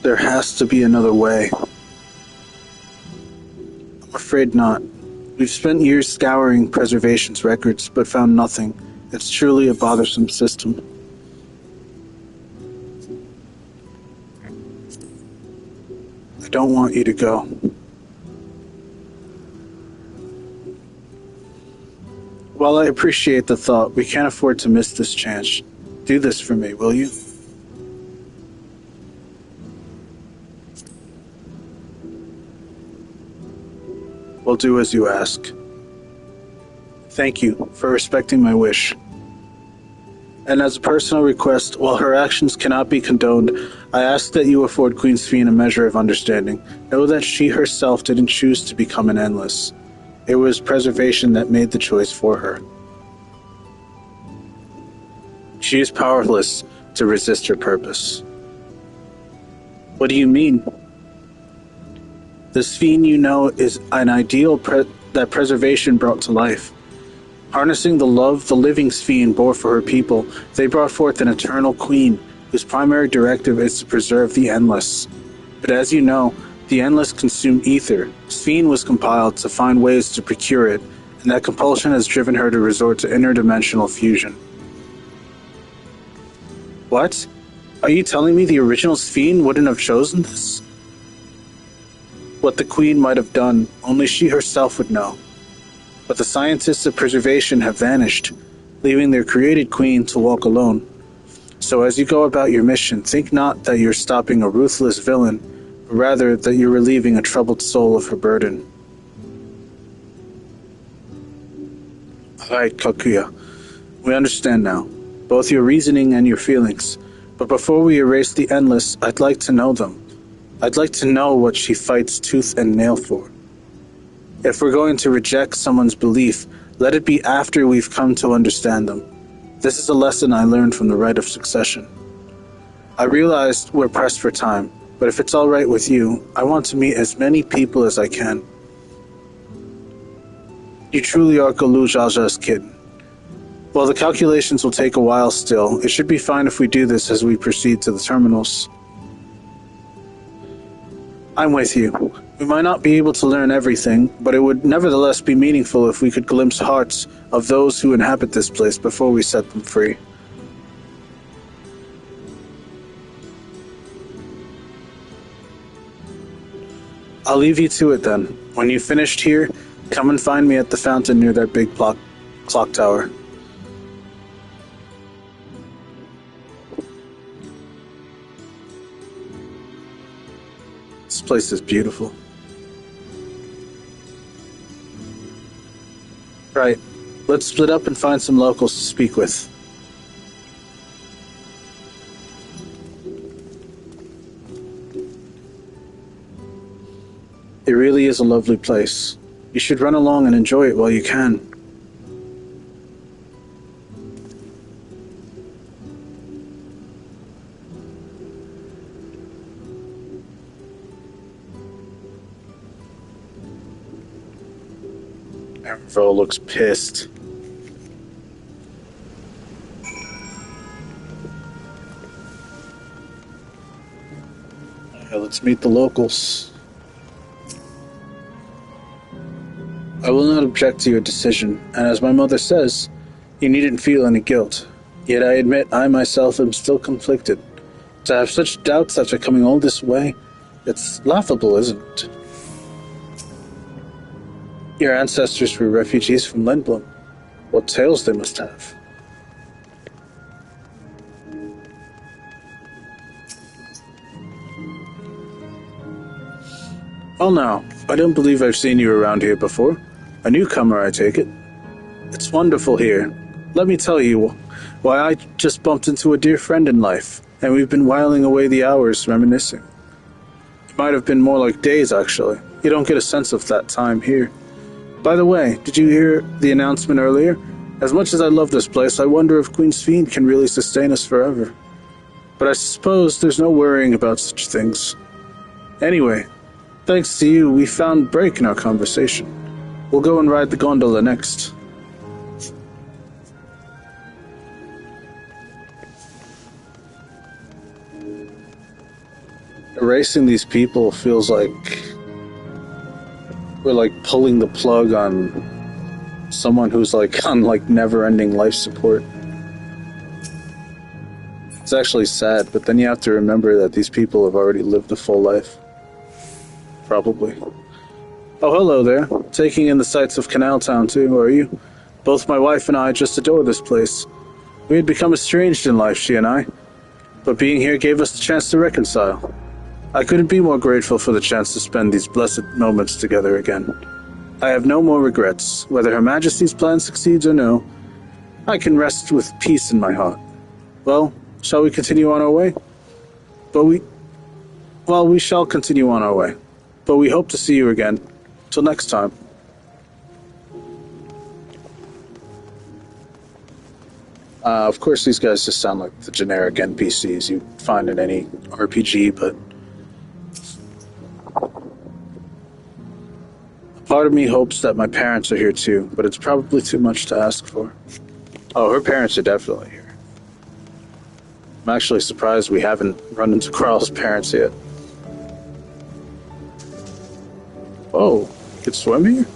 there has to be another way. I'm afraid not. We've spent years scouring preservation's records, but found nothing. It's truly a bothersome system. I don't want you to go. While I appreciate the thought, we can't afford to miss this chance. Do this for me, will you? We'll do as you ask. Thank you for respecting my wish. And as a personal request, while her actions cannot be condoned, I ask that you afford Queen Sphene a measure of understanding. Know that she herself didn't choose to become an Endless. It was preservation that made the choice for her. She is powerless to resist her purpose. What do you mean? The Sphene you know is an ideal that preservation brought to life. Harnessing the love the living Sphene bore for her people, they brought forth an eternal queen, whose primary directive is to preserve the Endless. But as you know, the Endless consume ether. Sphene was compiled to find ways to procure it, and that compulsion has driven her to resort to interdimensional fusion. What? Are you telling me the original Sphene wouldn't have chosen this? What the Queen might have done, only she herself would know. But the scientists of preservation have vanished, leaving their created queen to walk alone. So as you go about your mission, think not that you're stopping a ruthless villain, but rather that you're relieving a troubled soul of her burden. Alright, Kakuya. We understand now, both your reasoning and your feelings. But before we erase the Endless, I'd like to know them. I'd like to know what she fights tooth and nail for. If we're going to reject someone's belief, let it be after we've come to understand them. This is a lesson I learned from the rite of succession. I realized we're pressed for time, but if it's all right with you, I want to meet as many people as I can. You truly are Galu Jaja's kid. While the calculations will take a while still, it should be fine if we do this as we proceed to the terminals. I'm with you. We might not be able to learn everything, but it would nevertheless be meaningful if we could glimpse hearts of those who inhabit this place before we set them free. I'll leave you to it then. When you've finished here, come and find me at the fountain near that big clock tower. This place is beautiful. Right, let's split up and find some locals to speak with. It really is a lovely place. You should run along and enjoy it while you can. Evervo looks pissed. Okay, let's meet the locals. I will not object to your decision, and as my mother says, you needn't feel any guilt. Yet I admit I myself am still conflicted. To have such doubts after coming all this way, it's laughable, isn't it? Your ancestors were refugees from Lindblom. What tales they must have. Well now, I don't believe I've seen you around here before. A newcomer, I take it. It's wonderful here. Let me tell you why I just bumped into a dear friend in life, and we've been whiling away the hours reminiscing. It might have been more like days, actually. You don't get a sense of that time here. By the way, did you hear the announcement earlier? As much as I love this place, I wonder if Queen Sphene can really sustain us forever. But I suppose there's no worrying about such things. Anyway, thanks to you, we found break in our conversation. We'll go and ride the gondola next. erasing these people feels like we're like pulling the plug on someone who's like on like never-ending life support. It's actually sad, but then you have to remember that these people have already lived a full life. Probably. Oh, hello there. Taking in the sights of Canal Town too, are you? Both my wife and I just adore this place. We had become estranged in life, she and I, but being here gave us the chance to reconcile. I couldn't be more grateful for the chance to spend these blessed moments together again. I have no more regrets. Whether Her Majesty's plan succeeds or no, I can rest with peace in my heart. Well, shall we continue on our way? We shall continue on our way. But we hope to see you again. Till next time. Of course, these guys just sound like the generic NPCs you find in any RPG, but part of me hopes that my parents are here too, but it's probably too much to ask for. Oh, her parents are definitely here. I'm actually surprised we haven't run into Carl's parents yet. Oh, you could swim here?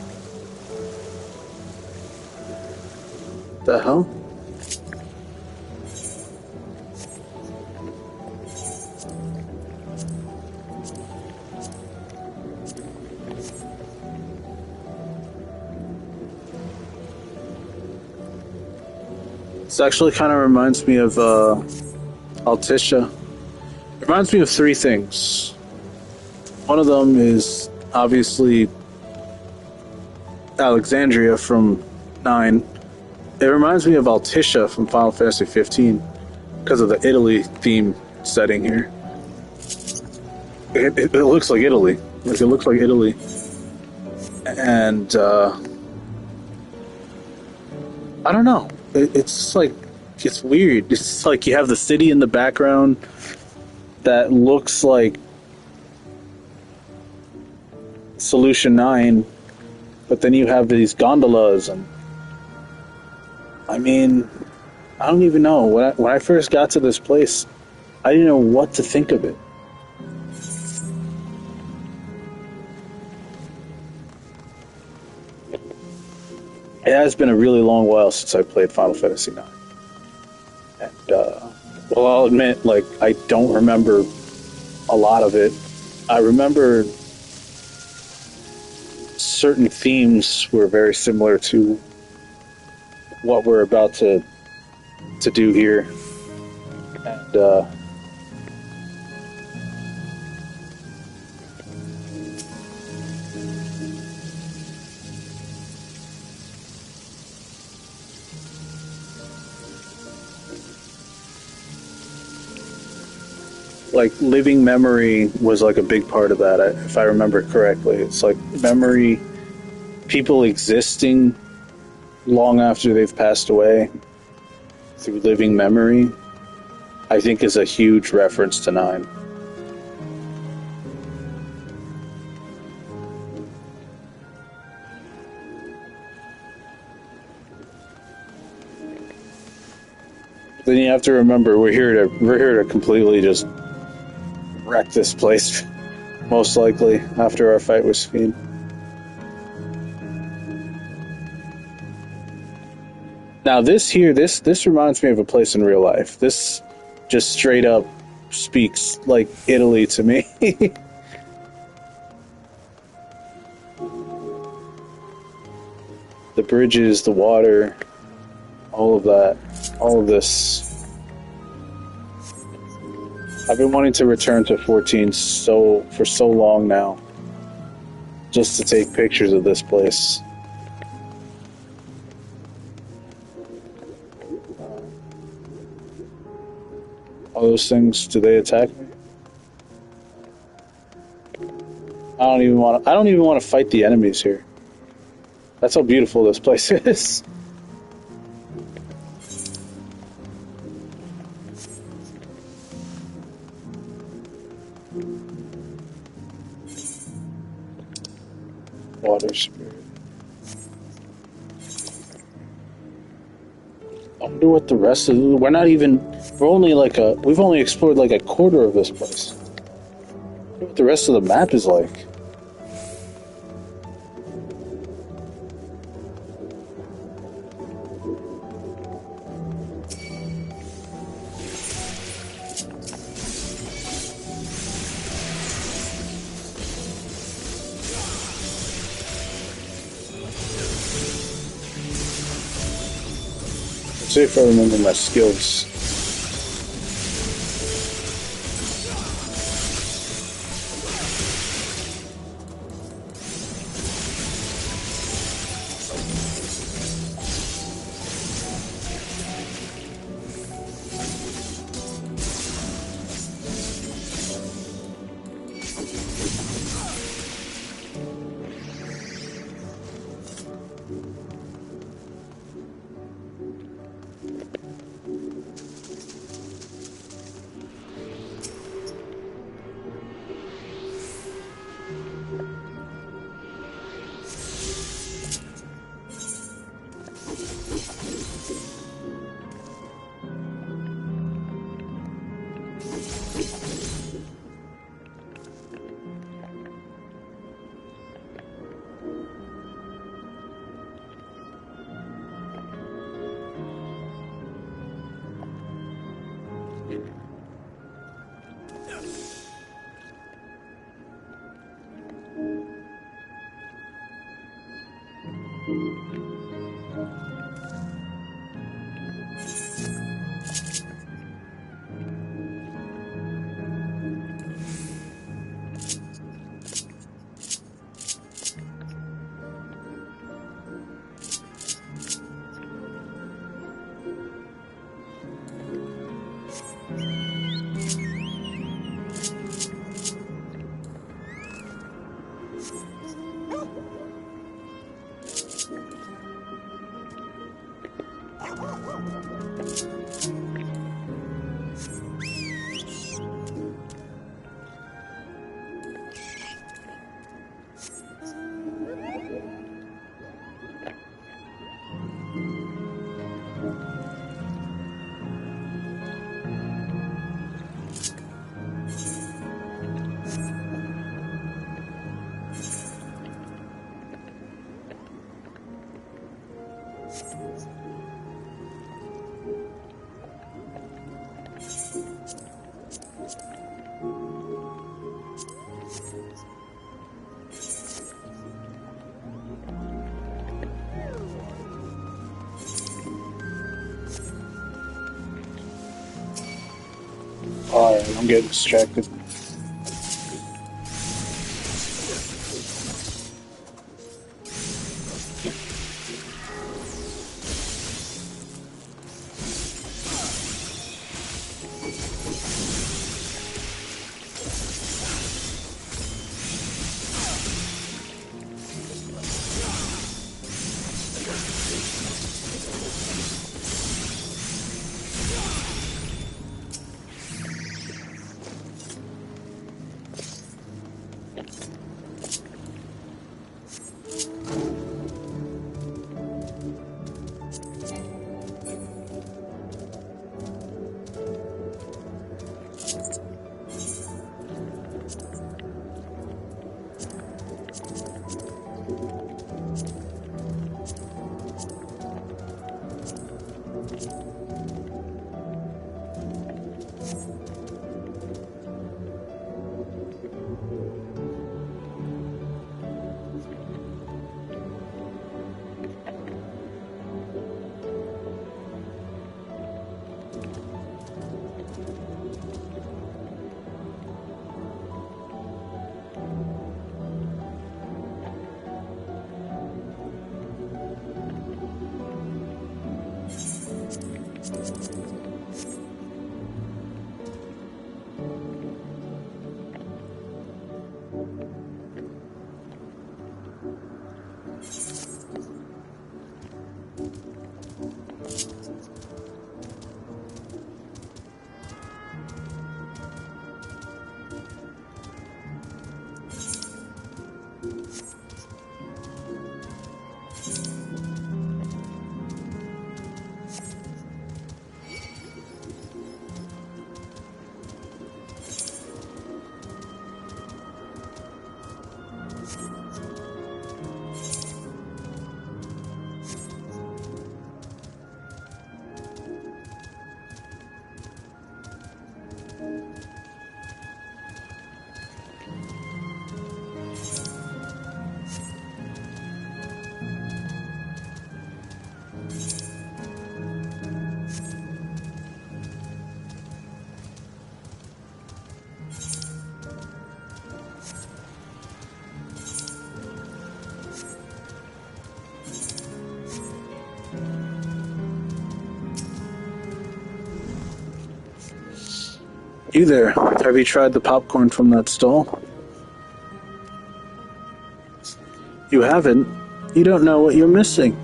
The hell? This actually kind of reminds me of Altissia. It reminds me of three things. One of them is obviously Alexandria from 9. It reminds me of Altissia from Final Fantasy 15 because of the Italy theme setting here. It looks like Italy. Like, it looks like Italy. And I don't know. It's just like, it's weird. It's like you have the city in the background that looks like Solution 9, but then you have these gondolas, and I mean, I don't even know. When I first got to this place, I didn't know what to think of it. It has been a really long while since I played Final Fantasy IX. And, well, I'll admit, like, I don't remember a lot of it. I remember certain themes were very similar to what we're about to do here. And, like, living memory was like a big part of that, if I remember correctly. It's like memory, people existing long after they've passed away through living memory, I think is a huge reference to 9. Then you have to remember, we're here to completely just wreck this place, most likely, after our fight with Sphene. Now this reminds me of a place in real life. This just straight up speaks like Italy to me. The bridges, the water, all of that, all of this. I've been wanting to return to 14 for so long now, just to take pictures of this place. All those things, do they attack me? I don't even want to fight the enemies here. That's how beautiful this place is. Water spirit. I wonder what the rest of we've only explored like a quarter of this place. what the rest of the map is like. Let's see if I remember my skills. Alright, I'm getting distracted. You there, have you tried the popcorn from that stall? You haven't? You don't know what you're missing.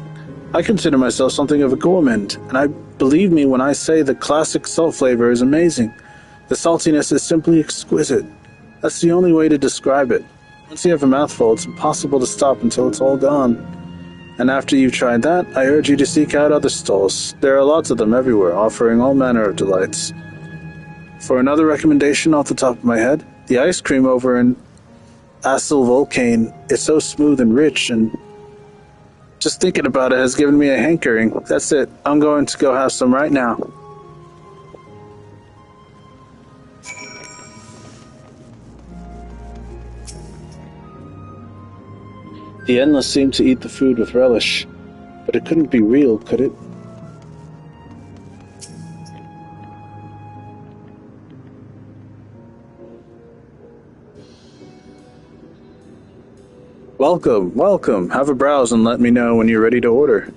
I consider myself something of a gourmand, and I believe me when I say the classic salt flavor is amazing. The saltiness is simply exquisite. That's the only way to describe it. Once you have a mouthful, it's impossible to stop until it's all gone. And after you've tried that, I urge you to seek out other stalls. There are lots of them everywhere, offering all manner of delights. For another recommendation off the top of my head, the ice cream over in Assel Volcane is so smooth and rich, and just thinking about it has given me a hankering. That's it. I'm going to go have some right now. The Endless seemed to eat the food with relish, but it couldn't be real, could it? Welcome, welcome. Have a browse and let me know when you're ready to order.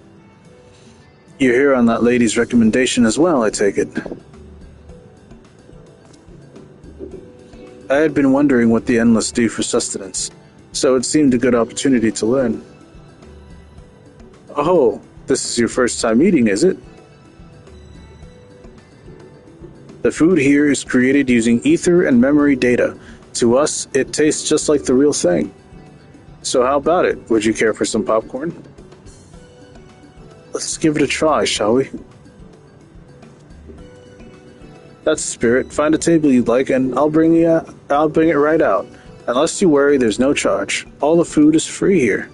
You're here on that lady's recommendation as well, I take it. I had been wondering what the Endless do for sustenance, so it seemed a good opportunity to learn. Oh, this is your first time eating, is it? The food here is created using ether and memory data. To us, it tastes just like the real thing. So how about it? Would you care for some popcorn? Let's give it a try, shall we? That's the spirit. Find a table you'd like, and I'll bring it right out. Unless you worry, there's no charge. All the food is free here.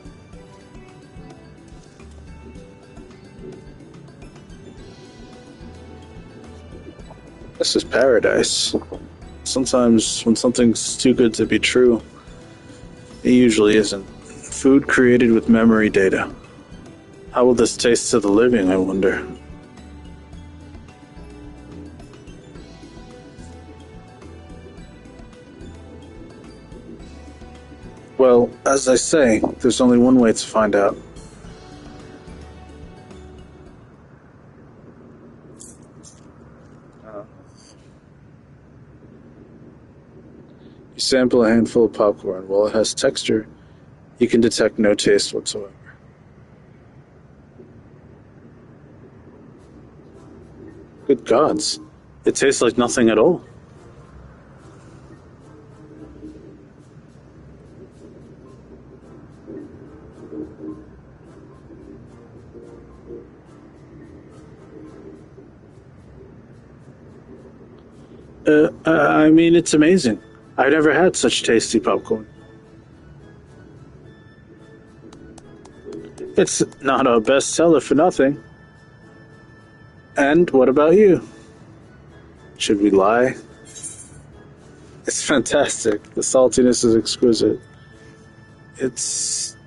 This is paradise. Sometimes when something's too good to be true, it usually isn't. Food created with memory data. How will this taste to the living, I wonder? Well, as I say, there's only one way to find out. You sample a handful of popcorn. While it has texture, you can detect no taste whatsoever. Good gods, it tastes like nothing at all. I mean, it's amazing. I've never had such tasty popcorn. It's not a bestseller for nothing. And what about you? Should we lie? It's fantastic. The saltiness is exquisite. It's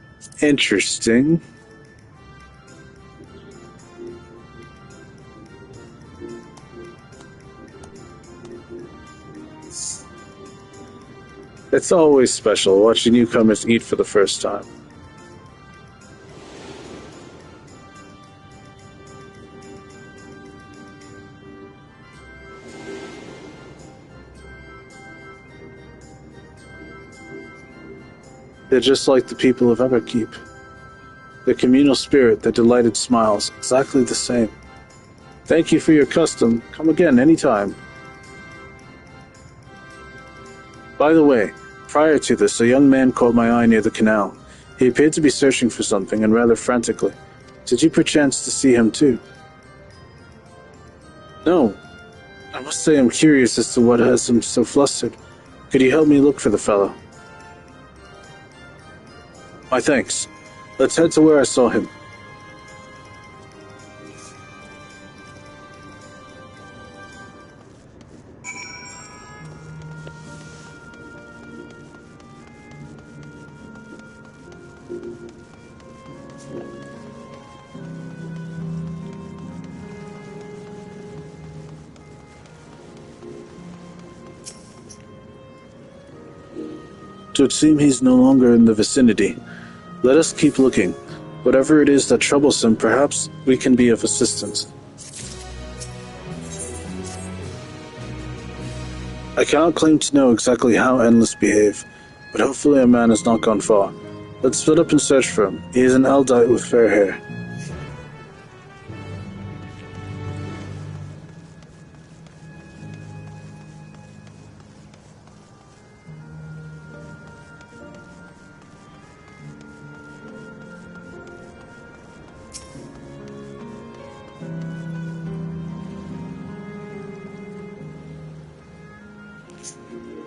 interesting. It's always special watching newcomers eat for the first time. They're just like the people of Everkeep. The communal spirit that delighted smiles, exactly the same. Thank you for your custom. Come again anytime. By the way, prior to this, a young man caught my eye near the canal. He appeared to be searching for something, and rather frantically. Did you perchance to see him too? No. I must say I'm curious as to what has him so flustered. Could you help me look for the fellow? My thanks. Let's head to where I saw him. It would seem he's no longer in the vicinity. Let us keep looking. Whatever it is that troubles him, perhaps we can be of assistance. I cannot claim to know exactly how endless behave, but hopefully a man has not gone far. Let's split up and search for him. He is an Eldite with fair hair.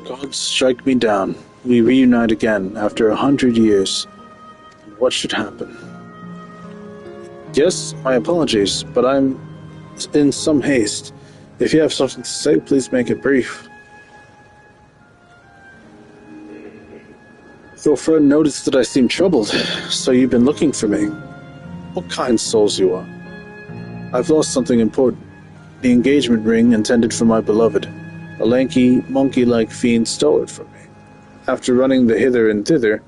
Gods strike me down. We reunite again after 100 years. What should happen? Yes, my apologies, but I'm in some haste. If you have something to say, please make it brief. Your friend noticed that I seem troubled, so you've been looking for me. What kind souls you are? I've lost something important. The engagement ring intended for my beloved. A lanky, monkey-like fiend stole it from me. After running the hither and thither,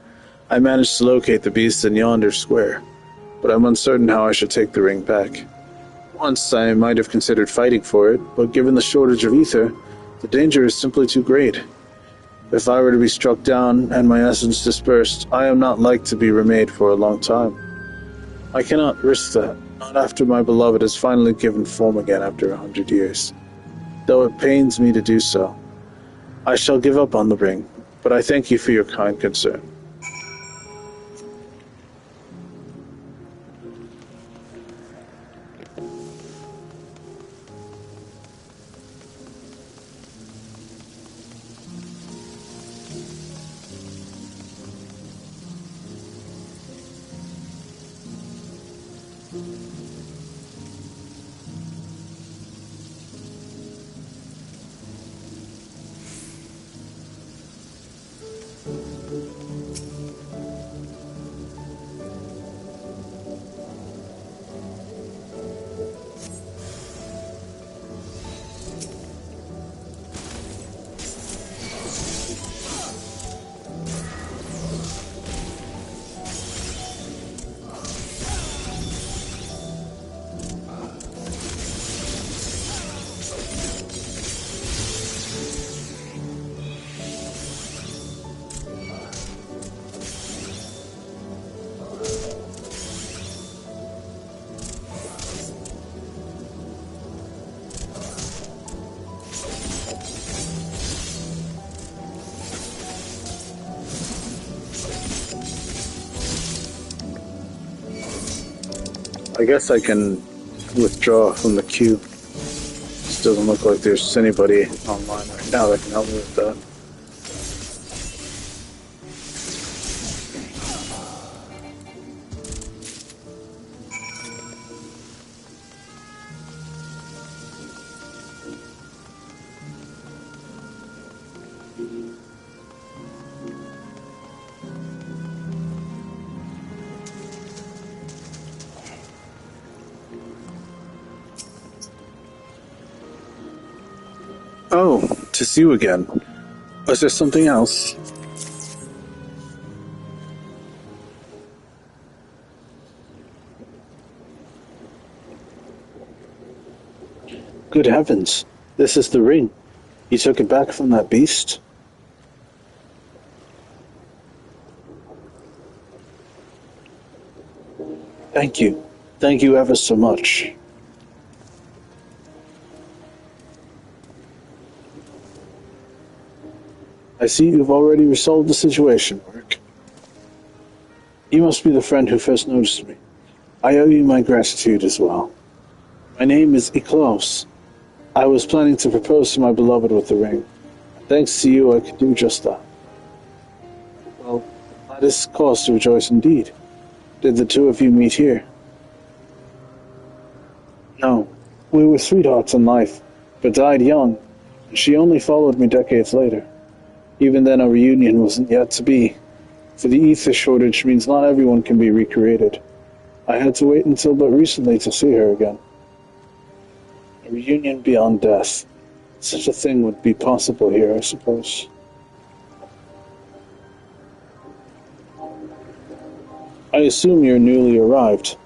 I managed to locate the beast in yonder square, but I'm uncertain how I should take the ring back. Once I might have considered fighting for it, but given the shortage of ether, the danger is simply too great. If I were to be struck down and my essence dispersed, I am not like to be remade for a long time. I cannot risk that, not after my beloved has finally given form again after 100 years. Though it pains me to do so. I shall give up on the ring, but I thank you for your kind concern. I guess I can withdraw from the queue. It doesn't look like there's anybody online right now that can help me with that. Oh, to see you again. Was there something else? Good heavens, this is the ring. You took it back from that beast? Thank you. Thank you ever so much. I see you've already resolved the situation, Aurick. You must be the friend who first noticed me. I owe you my gratitude as well. My name is Iklaus. I was planning to propose to my beloved with the ring. Thanks to you, I could do just that. Well, that is cause to rejoice indeed. Did the two of you meet here? No, we were sweethearts in life, but died young, and she only followed me decades later. Even then, a reunion wasn't yet to be, for the ether shortage means not everyone can be recreated. I had to wait until but recently to see her again. A reunion beyond death. Such a thing would be possible here, I suppose. I assume you're newly arrived.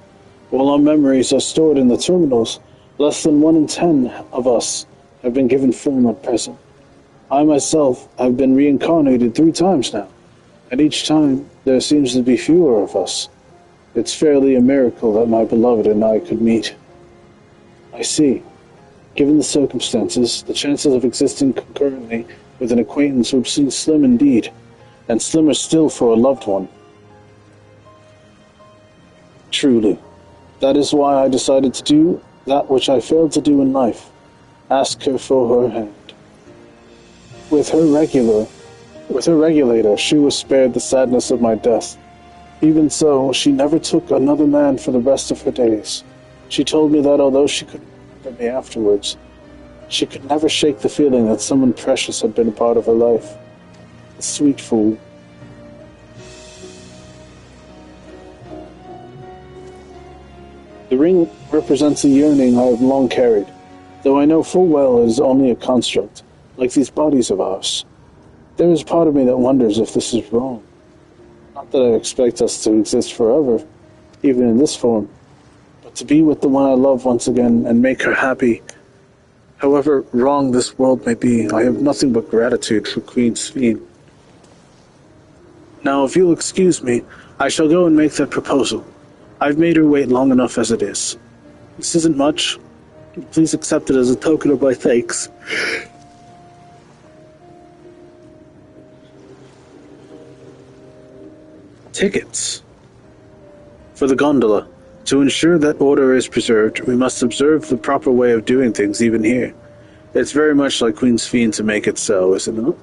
While our memories are stored in the terminals, less than 1 in 10 of us have been given form at present. I myself have been reincarnated 3 times now, and each time there seems to be fewer of us. It's fairly a miracle that my beloved and I could meet. I see. Given the circumstances, the chances of existing concurrently with an acquaintance would seem slim indeed, and slimmer still for a loved one. Truly. That is why I decided to do that which I failed to do in life. Ask her for her hand. With her regulator, she was spared the sadness of my death. Even so, she never took another man for the rest of her days. She told me that although she could remember me afterwards, she could never shake the feeling that someone precious had been a part of her life. The sweet fool. The ring represents a yearning I have long carried, though I know full well it is only a construct, like these bodies of ours. There is part of me that wonders if this is wrong. Not that I expect us to exist forever, even in this form, but to be with the one I love once again and make her happy. However wrong this world may be, I have nothing but gratitude for Queen Sphene. Now, if you'll excuse me, I shall go and make that proposal. I've made her wait long enough as it is. This isn't much. Please accept it as a token of my thanks. Tickets. For the gondola. To ensure that order is preserved, we must observe the proper way of doing things even here. It's very much like Queen Sphene to make it so, is it not?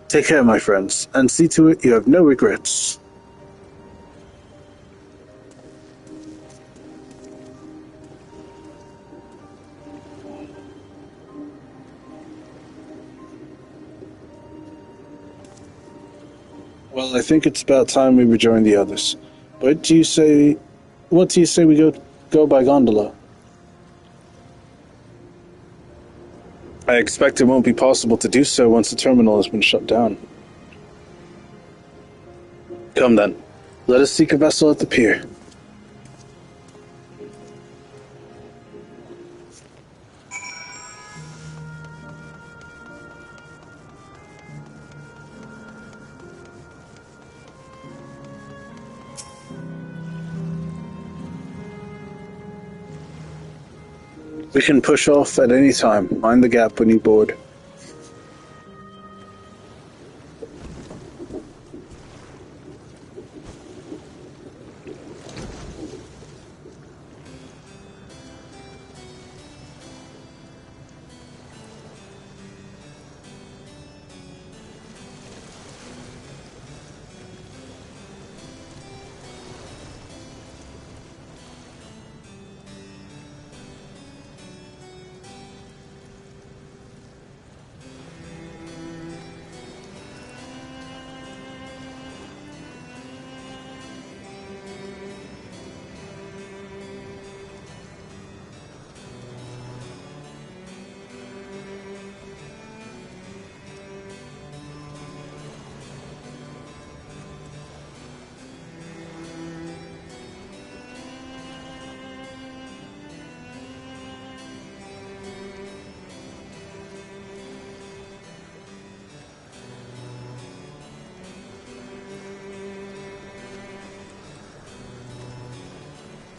Take care, my friends, and see to it you have no regrets. Well, I think it's about time we rejoin the others. What do you say we go by gondola? I expect it won't be possible to do so once the terminal has been shut down. Come then, let us seek a vessel at the pier. We can push off at any time. Mind the gap when you board.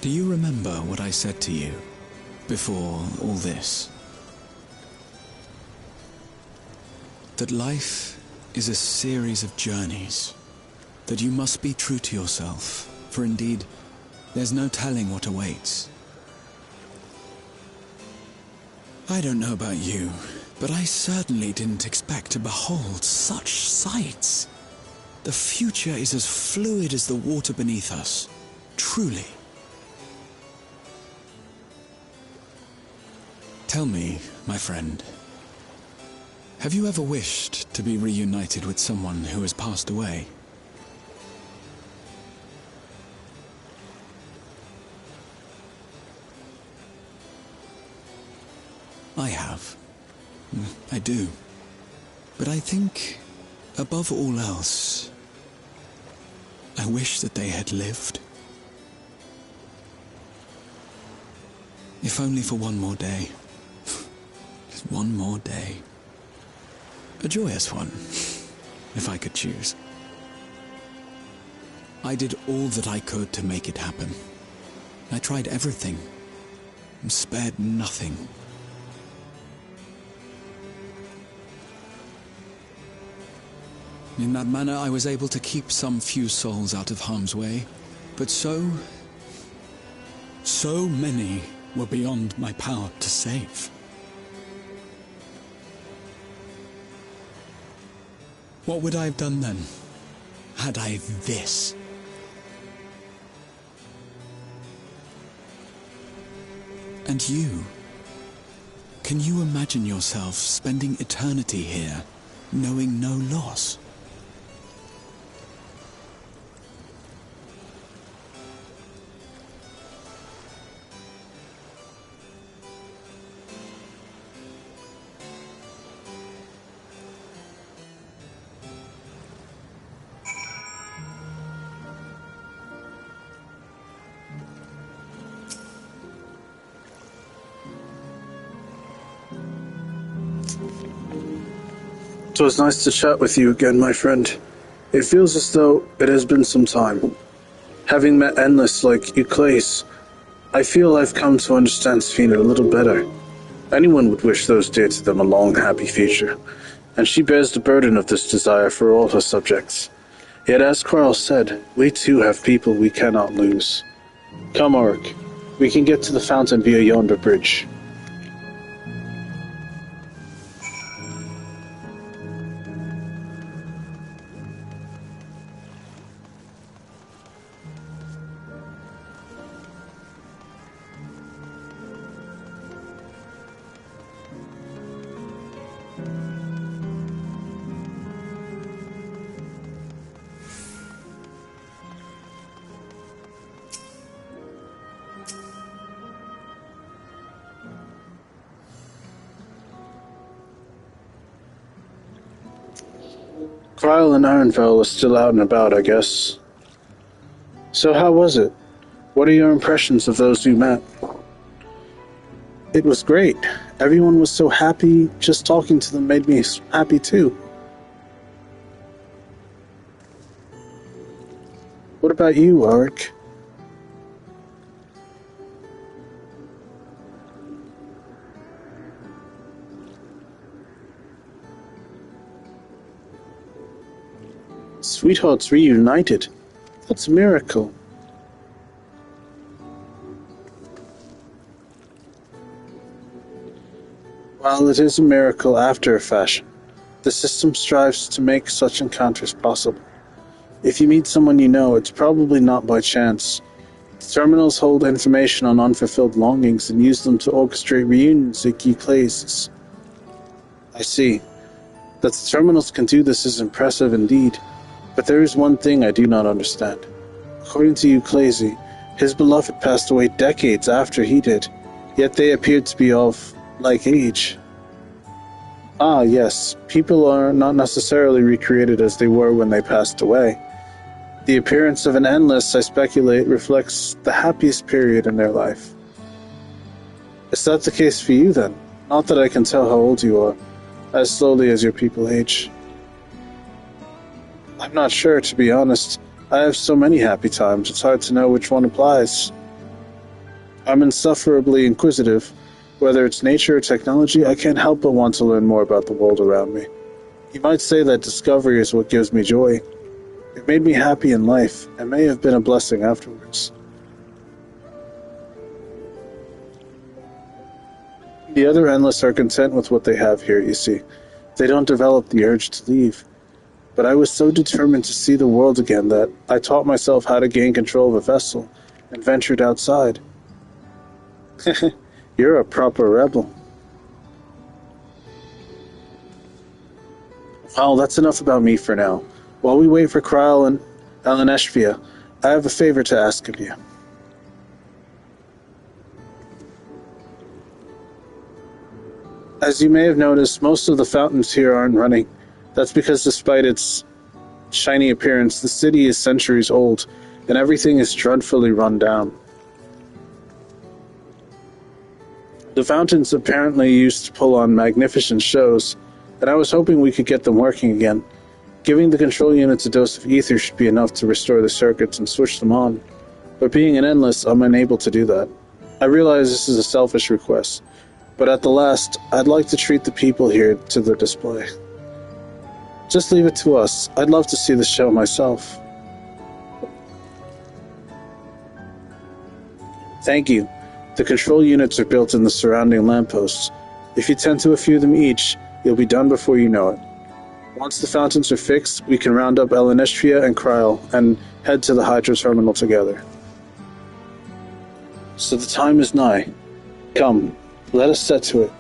Do you remember what I said to you before all this? That life is a series of journeys, that you must be true to yourself, for indeed, there's no telling what awaits. I don't know about you, but I certainly didn't expect to behold such sights. The future is as fluid as the water beneath us, truly. Tell me, my friend, have you ever wished to be reunited with someone who has passed away? I have. I do. But I think, above all else, I wish that they had lived. If only for one more day. Just one more day. A joyous one, if I could choose. I did all that I could to make it happen. I tried everything, and spared nothing. In that manner, I was able to keep some few souls out of harm's way, but so many were beyond my power to save. What would I have done then, had I this? And you? Can you imagine yourself spending eternity here, knowing no loss? It was nice to chat with you again, my friend. It feels as though it has been some time. Having met Endless like Euclase, I feel I've come to understand Sphina a little better. Anyone would wish those dear to them a long, happy future, and she bears the burden of this desire for all her subjects. Yet as Quarl said, we too have people we cannot lose. Come, Aurick. We can get to the fountain via yonder bridge. Kyle and Ironfell are still out and about, I guess. So how was it? What are your impressions of those you met? It was great. Everyone was so happy. Just talking to them made me happy too. What about you, Aurick? Sweethearts reunited. That's a miracle. While it is a miracle after a fashion, the system strives to make such encounters possible. If you meet someone you know, it's probably not by chance. The terminals hold information on unfulfilled longings and use them to orchestrate reunions like Euclase's. I see. That the terminals can do this is impressive indeed. But there is one thing I do not understand. According to Euclase, his beloved passed away decades after he did, yet they appeared to be of like age. Ah, yes, people are not necessarily recreated as they were when they passed away. The appearance of an Endless, I speculate, reflects the happiest period in their life. Is that the case for you, then? Not that I can tell how old you are, as slowly as your people age. I'm not sure, to be honest. I have so many happy times, it's hard to know which one applies. I'm insufferably inquisitive. Whether it's nature or technology, I can't help but want to learn more about the world around me. You might say that discovery is what gives me joy. It made me happy in life, and may have been a blessing afterwards. The other Endless are content with what they have here, you see. They don't develop the urge to leave. But I was so determined to see the world again that I taught myself how to gain control of a vessel and ventured outside. You're a proper rebel. Well, that's enough about me for now. While we wait for Krile and Eleneshvia, I have a favor to ask of you. As you may have noticed, most of the fountains here aren't running. That's because despite its shiny appearance, the city is centuries old, and everything is dreadfully run down. The fountains apparently used to pull on magnificent shows, and I was hoping we could get them working again. Giving the control units a dose of ether should be enough to restore the circuits and switch them on. But being an endless, I'm unable to do that. I realize this is a selfish request, but at the last, I'd like to treat the people here to the display. Just leave it to us. I'd love to see the show myself. Thank you. The control units are built in the surrounding lampposts. If you tend to a few of them each, you'll be done before you know it. Once the fountains are fixed, we can round up Elenestria and Kryl and head to the Hydro Terminal together. So the time is nigh. Come, let us set to it.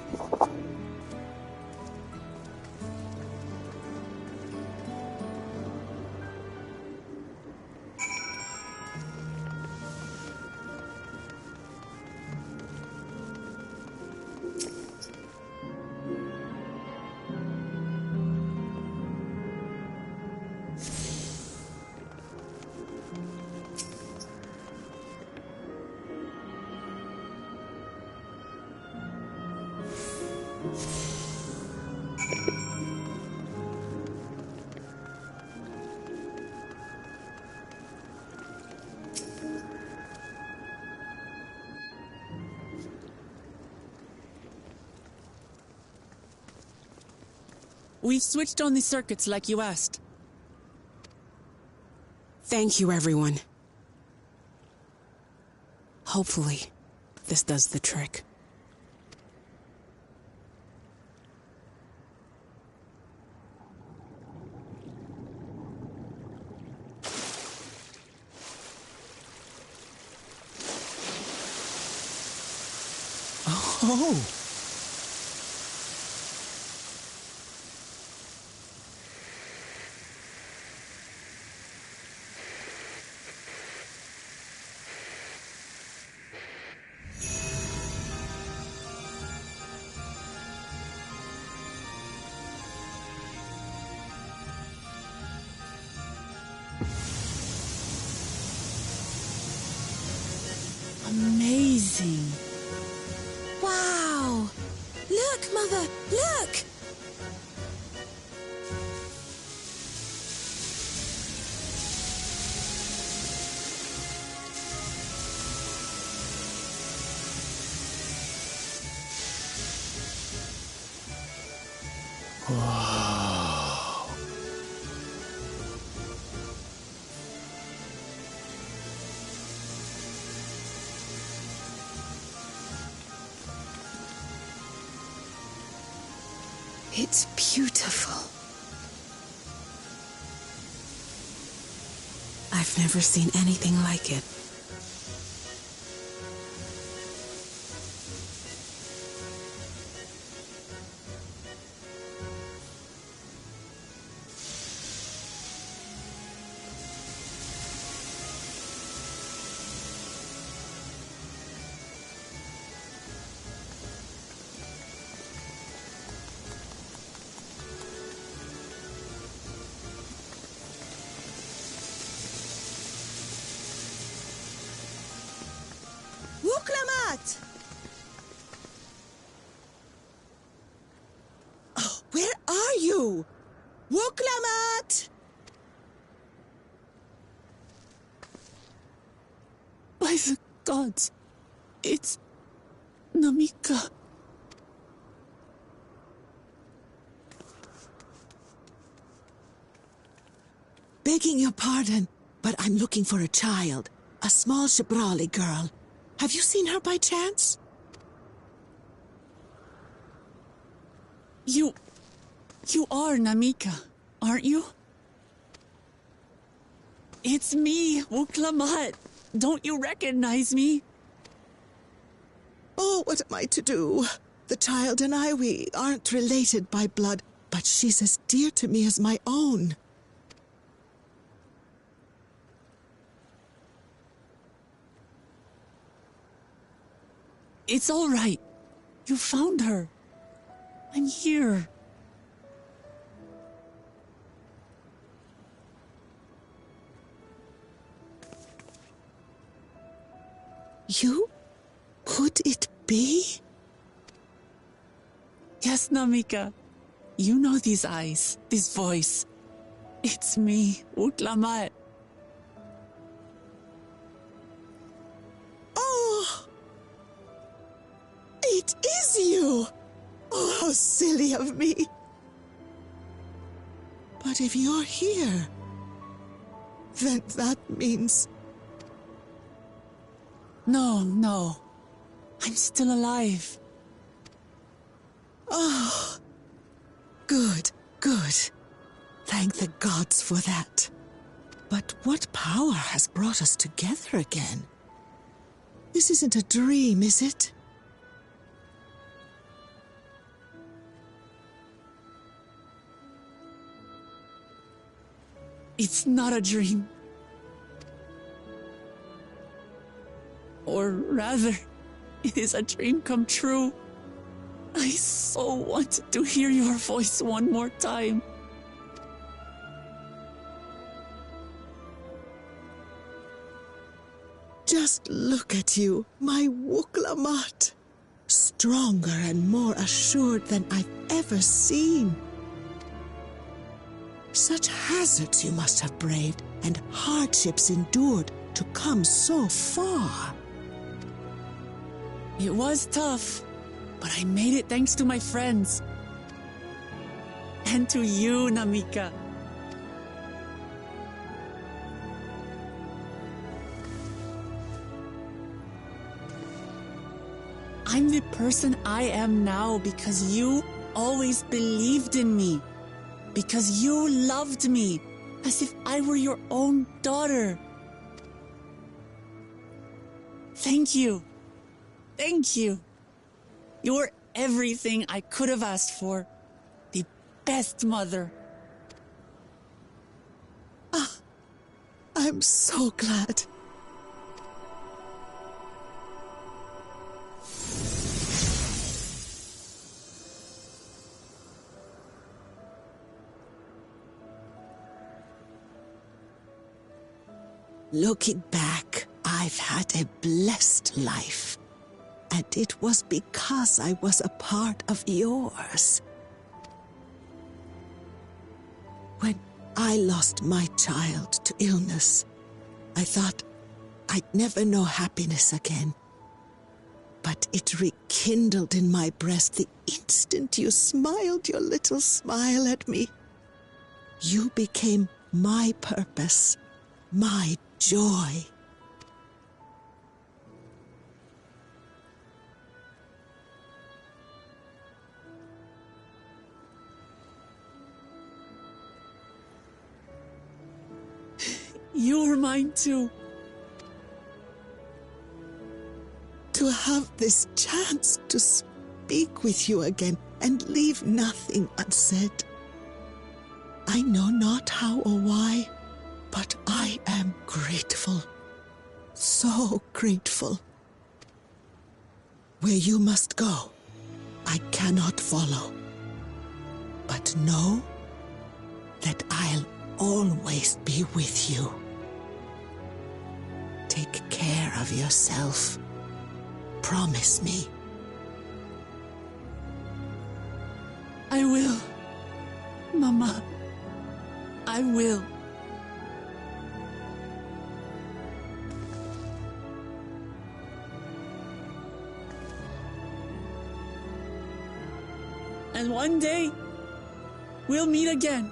We've switched on the circuits like you asked. Thank you, everyone. Hopefully, this does the trick. Oh! Amazing. Wow! Look, Mother! Look! Wow. It's beautiful. I've never seen anything like it. Wuklamat! Oh, where are you? Wuklamat! By the gods, it's Namika. Begging your pardon, but I'm looking for a child. A small Shibrali girl. Have you seen her by chance? You are Namika, aren't you? It's me, Wuklamat. Don't you recognize me? Oh, what am I to do? The child and I, we aren't related by blood, but she's as dear to me as my own. It's all right. You found her. I'm here. You? Could it be? Yes, Namika. You know these eyes, this voice. It's me, Uklamat. Oh! It is you! Oh, how silly of me. But if you're here, then that means... No. I'm still alive. Oh, good. Thank the gods for that. But what power has brought us together again? This isn't a dream, is it? It's not a dream. Or rather, it is a dream come true. I so wanted to hear your voice one more time. Just look at you, my Wuklamat. Stronger and more assured than I've ever seen. Such hazards you must have braved and hardships endured to come so far. It was tough, but I made it thanks to my friends. And to you, Namika. I'm the person I am now because you always believed in me. Because you loved me as if I were your own daughter. Thank you. Thank you. You're everything I could have asked for. The best mother. I'm so glad. Looking back, I've had a blessed life. And it was because I was a part of yours. When I lost my child to illness, I thought I'd never know happiness again. But it rekindled in my breast the instant you smiled your little smile at me. You became my purpose, my joy. You're mine too. To have this chance to speak with you again and leave nothing unsaid. I know not how or why, but I am grateful. So grateful. Where you must go, I cannot follow. But know that I'll always be with you. Take care of yourself. Promise me. I will. Mama. I will. And one day, we'll meet again.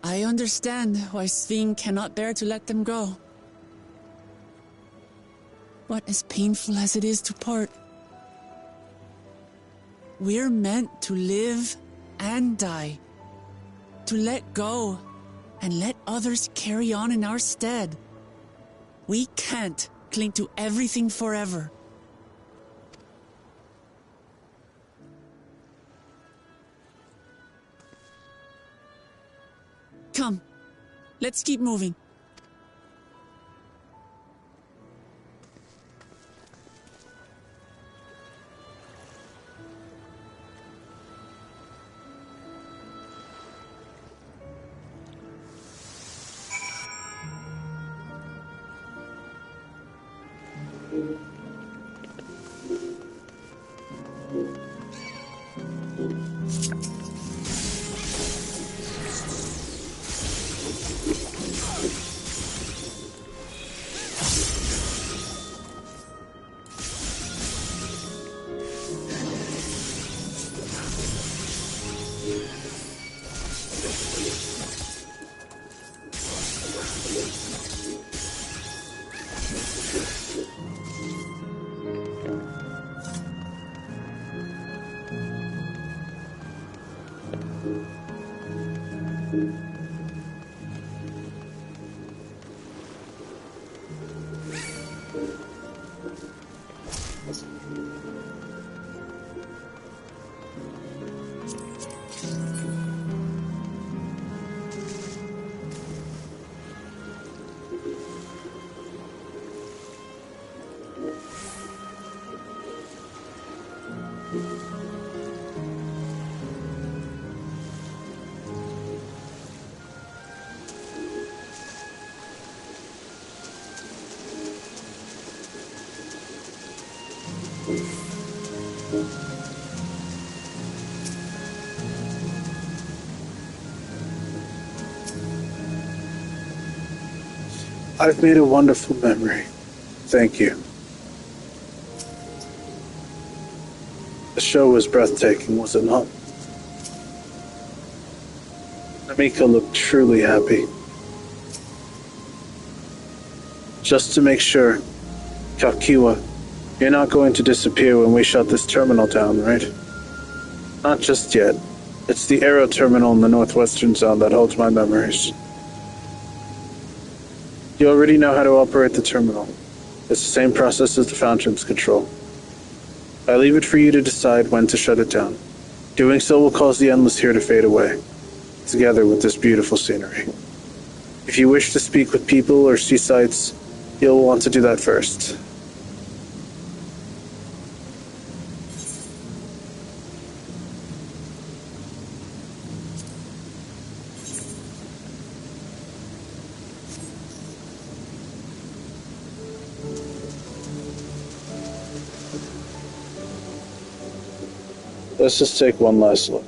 I understand why Sving cannot bear to let them go. But as painful as it is to part, we're meant to live and die, to let go and let others carry on in our stead. We can't cling to everything forever. Come, let's keep moving. I've made a wonderful memory. Thank you. The show was breathtaking, was it not? Namika looked truly happy. Just to make sure, Kakiwa, you're not going to disappear when we shut this terminal down, right? Not just yet. It's the aero terminal in the northwestern zone that holds my memories. You already know how to operate the terminal. It's the same process as the fountain's control. I leave it for you to decide when to shut it down. Doing so will cause the endless here to fade away, together with this beautiful scenery. If you wish to speak with people or see sights, you'll want to do that first. Let's just take one last look.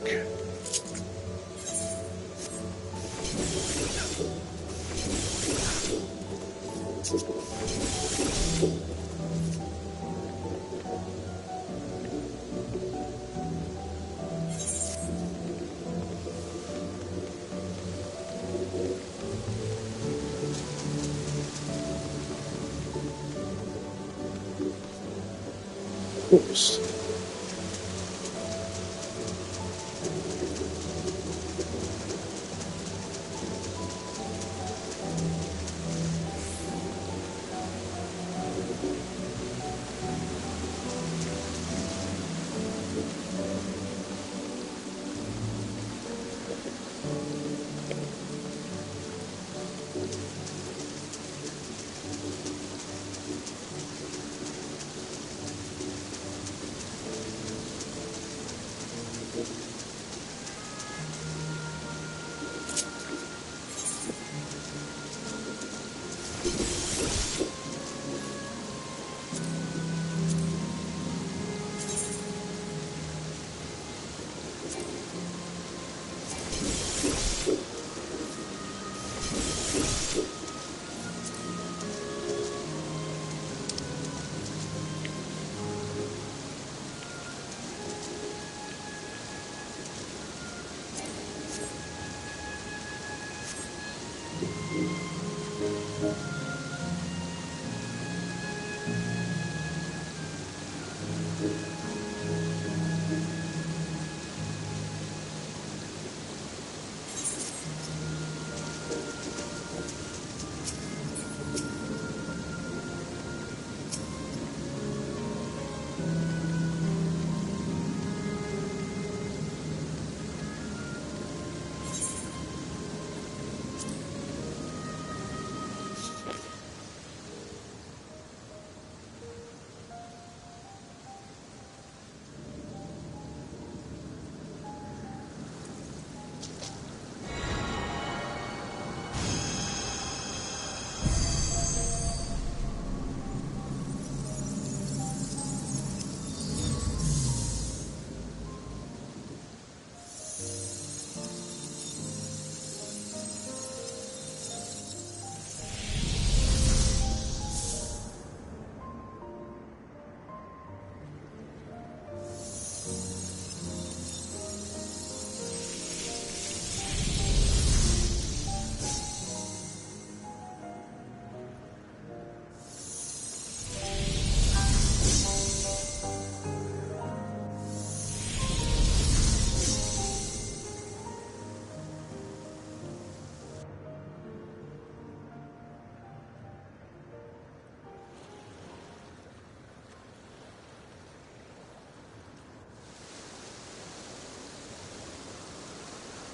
Oops.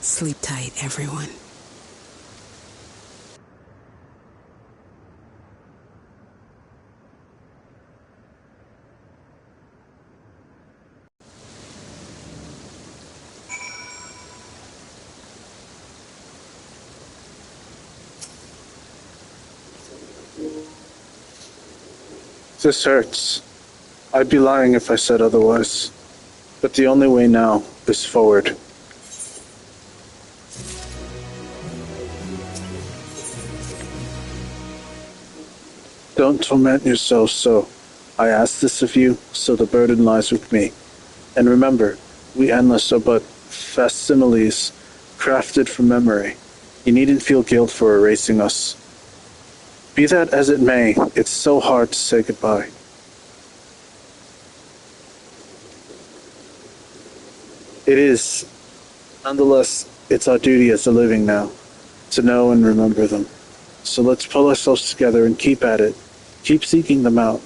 Sleep tight, everyone. This hurts. I'd be lying if I said otherwise. But the only way now is forward. Don't torment yourself so. I ask this of you, so the burden lies with me. And remember, we endless are but facsimiles, crafted from memory. You needn't feel guilt for erasing us. Be that as it may, it's so hard to say goodbye. It is. Nonetheless, it's our duty as the living now, to know and remember them. So let's pull ourselves together and keep at it. Keep seeking them out.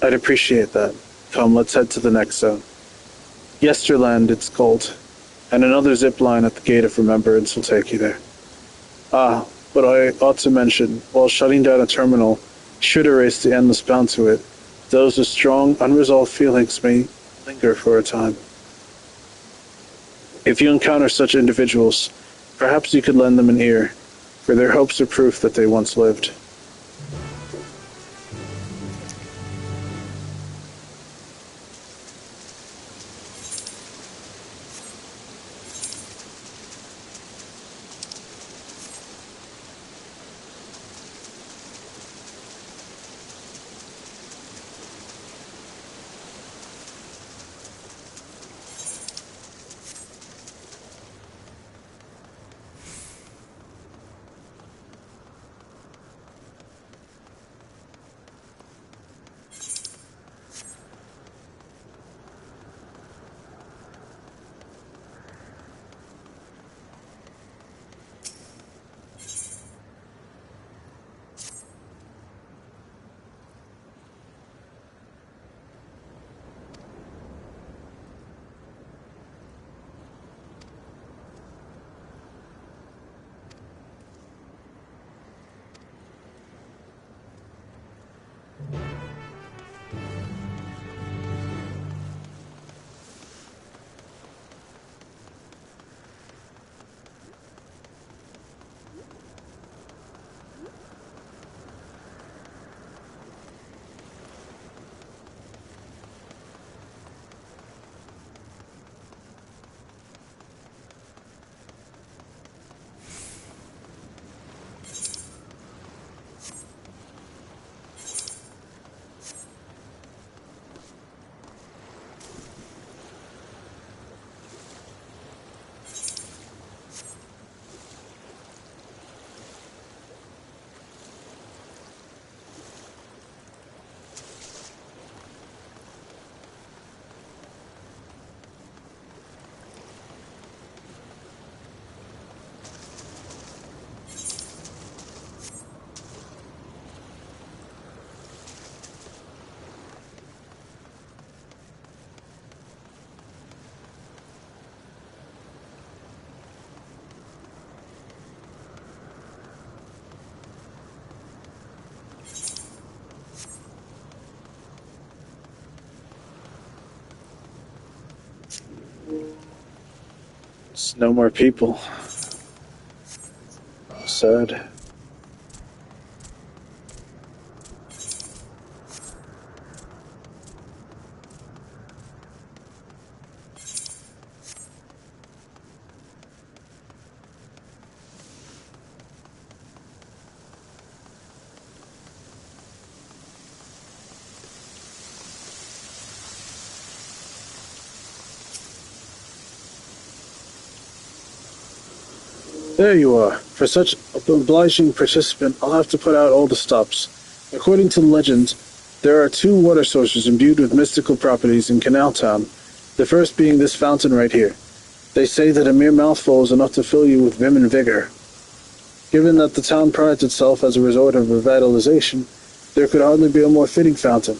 I'd appreciate that. Come, let's head to the next zone. Yesterland, it's called, and another zip line at the Gate of Remembrance will take you there. Ah, but I ought to mention, while shutting down a terminal should erase the endless bound to it, those with strong, unresolved feelings may linger for a time. If you encounter such individuals, perhaps you could lend them an ear, for their hopes are proof that they once lived. It's no more people. Sad. There you are. For such an obliging participant, I'll have to put out all the stops. According to legend, there are 2 water sources imbued with mystical properties in Canal Town, the first being this fountain right here. They say that a mere mouthful is enough to fill you with vim and vigor. Given that the town prides itself as a resort of revitalization, there could hardly be a more fitting fountain.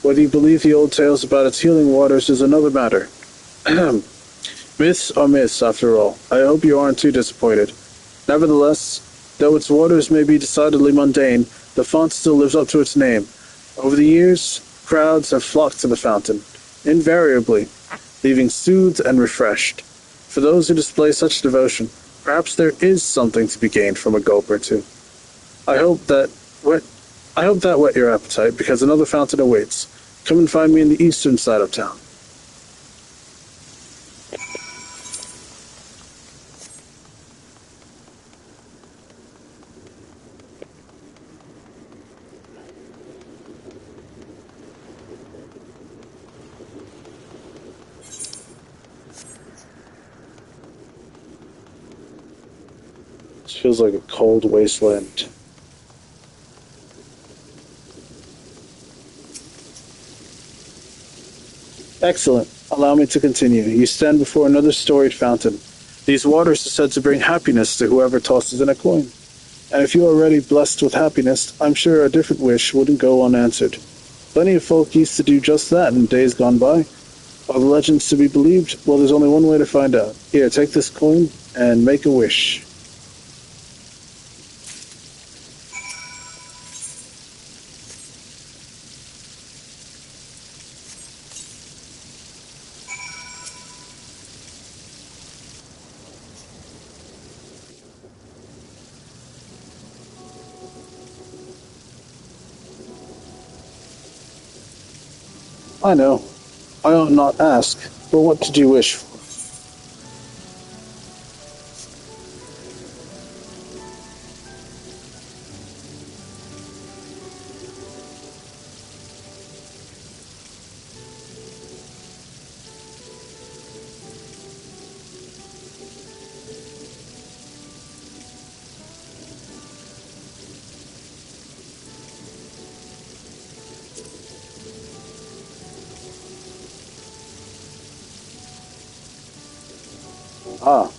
Whether you believe the old tales about its healing waters is another matter. Myths are myths, after all. I hope you aren't too disappointed. Nevertheless, though its waters may be decidedly mundane, the font still lives up to its name. Over the years, crowds have flocked to the fountain, invariably, leaving soothed and refreshed. For those who display such devotion, perhaps there is something to be gained from a gulp or two. I hope that whet your appetite, because another fountain awaits. Come and find me in the eastern side of town. This feels like a cold wasteland. Excellent. Allow me to continue. You stand before another storied fountain. These waters are said to bring happiness to whoever tosses in a coin. And if you are already blessed with happiness, I'm sure a different wish wouldn't go unanswered. Plenty of folk used to do just that in days gone by. Are the legends to be believed? Well, there's only one way to find out. Here, take this coin and make a wish. I know. I ought not ask, but what did you wish for? Ah,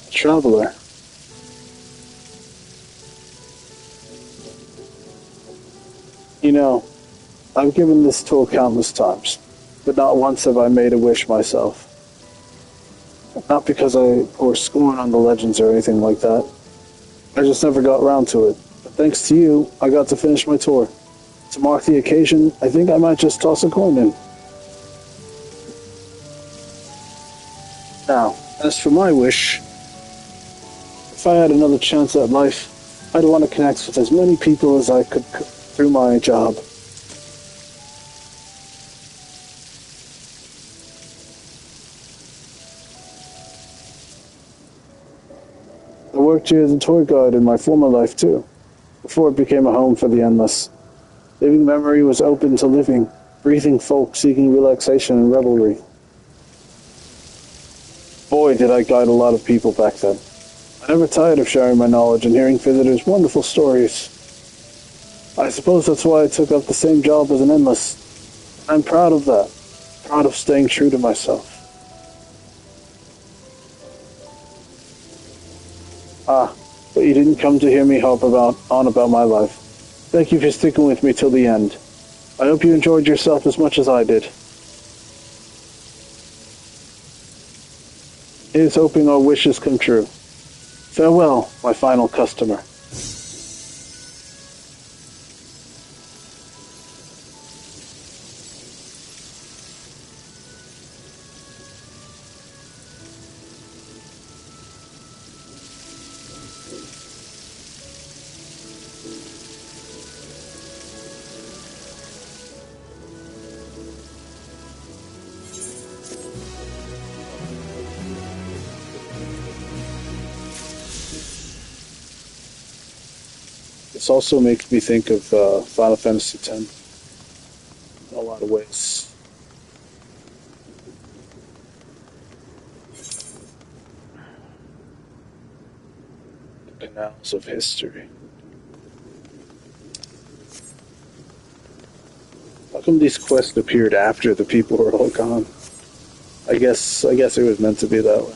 a traveler. You know, I've given this tour countless times, but not once have I made a wish myself. Not because I pour scorn on the legends or anything like that. I just never got around to it. But thanks to you, I got to finish my tour. To mark the occasion, I think I might just toss a coin in. Now, as for my wish, if I had another chance at life, I'd want to connect with as many people as I could through my job. I worked here as a tour guide in my former life too, before it became a home for the endless. Living memory was open to living, breathing folk seeking relaxation and revelry. Boy, did I guide a lot of people back then. I never tired of sharing my knowledge and hearing visitors' wonderful stories. I suppose that's why I took up the same job as an endless. I'm proud of that, proud of staying true to myself. Ah, but you didn't come to hear me harp on about my life. Thank you for sticking with me till the end. I hope you enjoyed yourself as much as I did. Here's hoping our wishes come true. Farewell, my final customer. This also makes me think of Final Fantasy X in a lot of ways. The canals of history. How come these quests appeared after the people were all gone? I guess it was meant to be that way.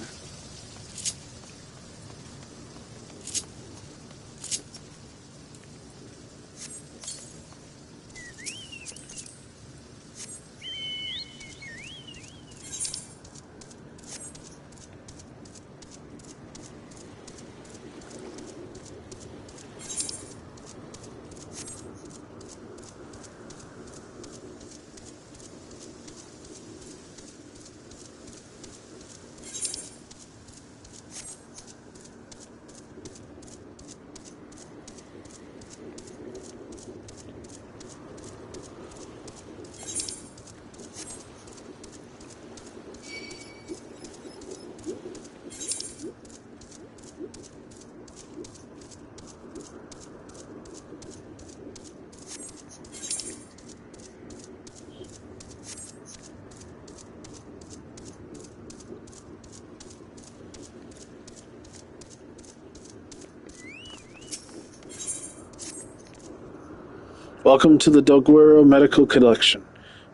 Welcome to the Doguero Medical Collection.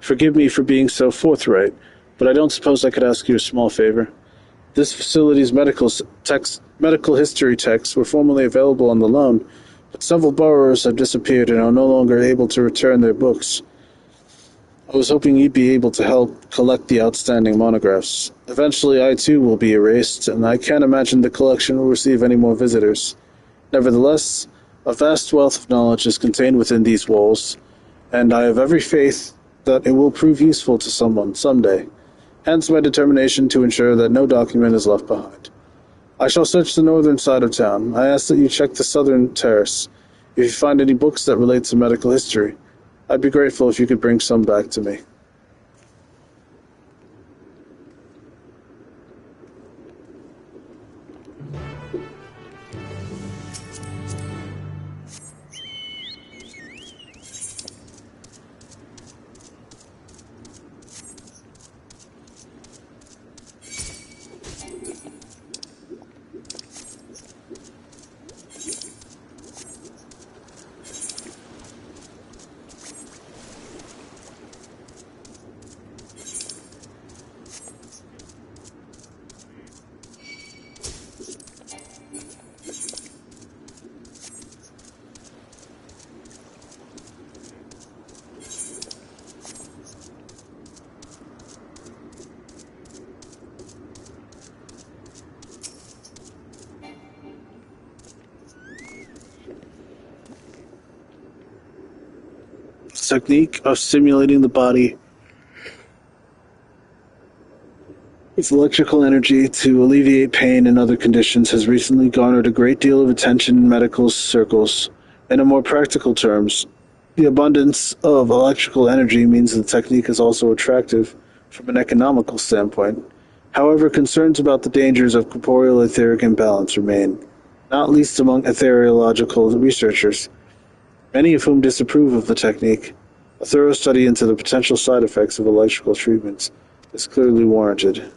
Forgive me for being so forthright, but I don't suppose I could ask you a small favor. This facility's medical history texts were formerly available on the loan, but several borrowers have disappeared and are no longer able to return their books. I was hoping you'd be able to help collect the outstanding monographs. Eventually, I too will be erased, and I can't imagine the collection will receive any more visitors. Nevertheless, a vast wealth of knowledge is contained within these walls, and I have every faith that it will prove useful to someone someday. Hence my determination to ensure that no document is left behind. I shall search the northern side of town. I ask that you check the southern terrace. If you find any books that relate to medical history, I'd be grateful if you could bring some back to me. The technique of stimulating the body with electrical energy to alleviate pain and other conditions has recently garnered a great deal of attention in medical circles. In more practical terms, the abundance of electrical energy means the technique is also attractive from an economical standpoint. However, concerns about the dangers of corporeal etheric imbalance remain, not least among ethereological researchers, many of whom disapprove of the technique. A thorough study into the potential side effects of electrical treatments is clearly warranted.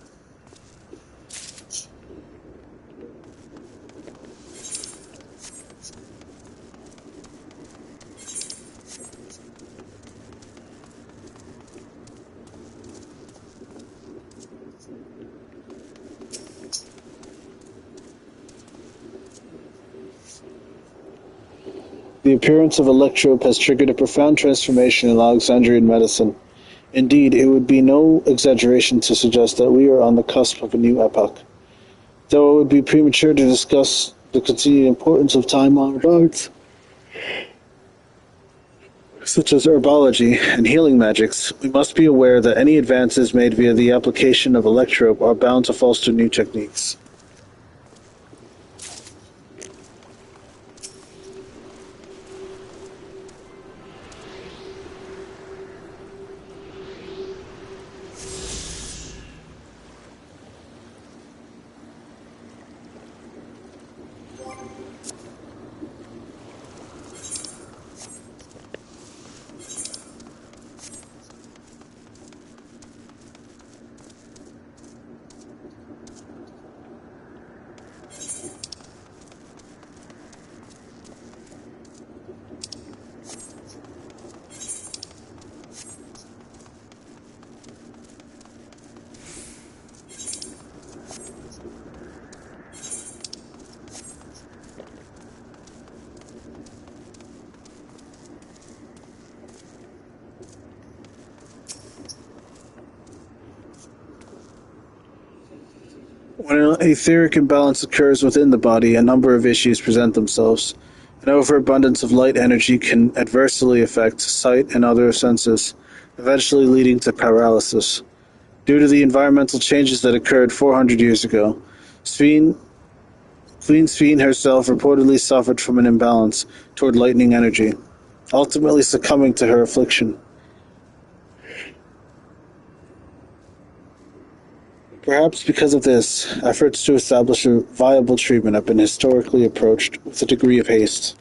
The appearance of Electrope has triggered a profound transformation in Alexandrian medicine. Indeed, it would be no exaggeration to suggest that we are on the cusp of a new epoch. Though it would be premature to discuss the continued importance of time-honored arts, such as herbology and healing magics, we must be aware that any advances made via the application of Electrope are bound to foster new techniques. When an etheric imbalance occurs within the body, a number of issues present themselves. An overabundance of light energy can adversely affect sight and other senses, eventually leading to paralysis. Due to the environmental changes that occurred 400 years ago, Queen Sphene herself reportedly suffered from an imbalance toward lightning energy, ultimately succumbing to her affliction. Perhaps because of this, efforts to establish a viable treatment have been historically approached with a degree of haste.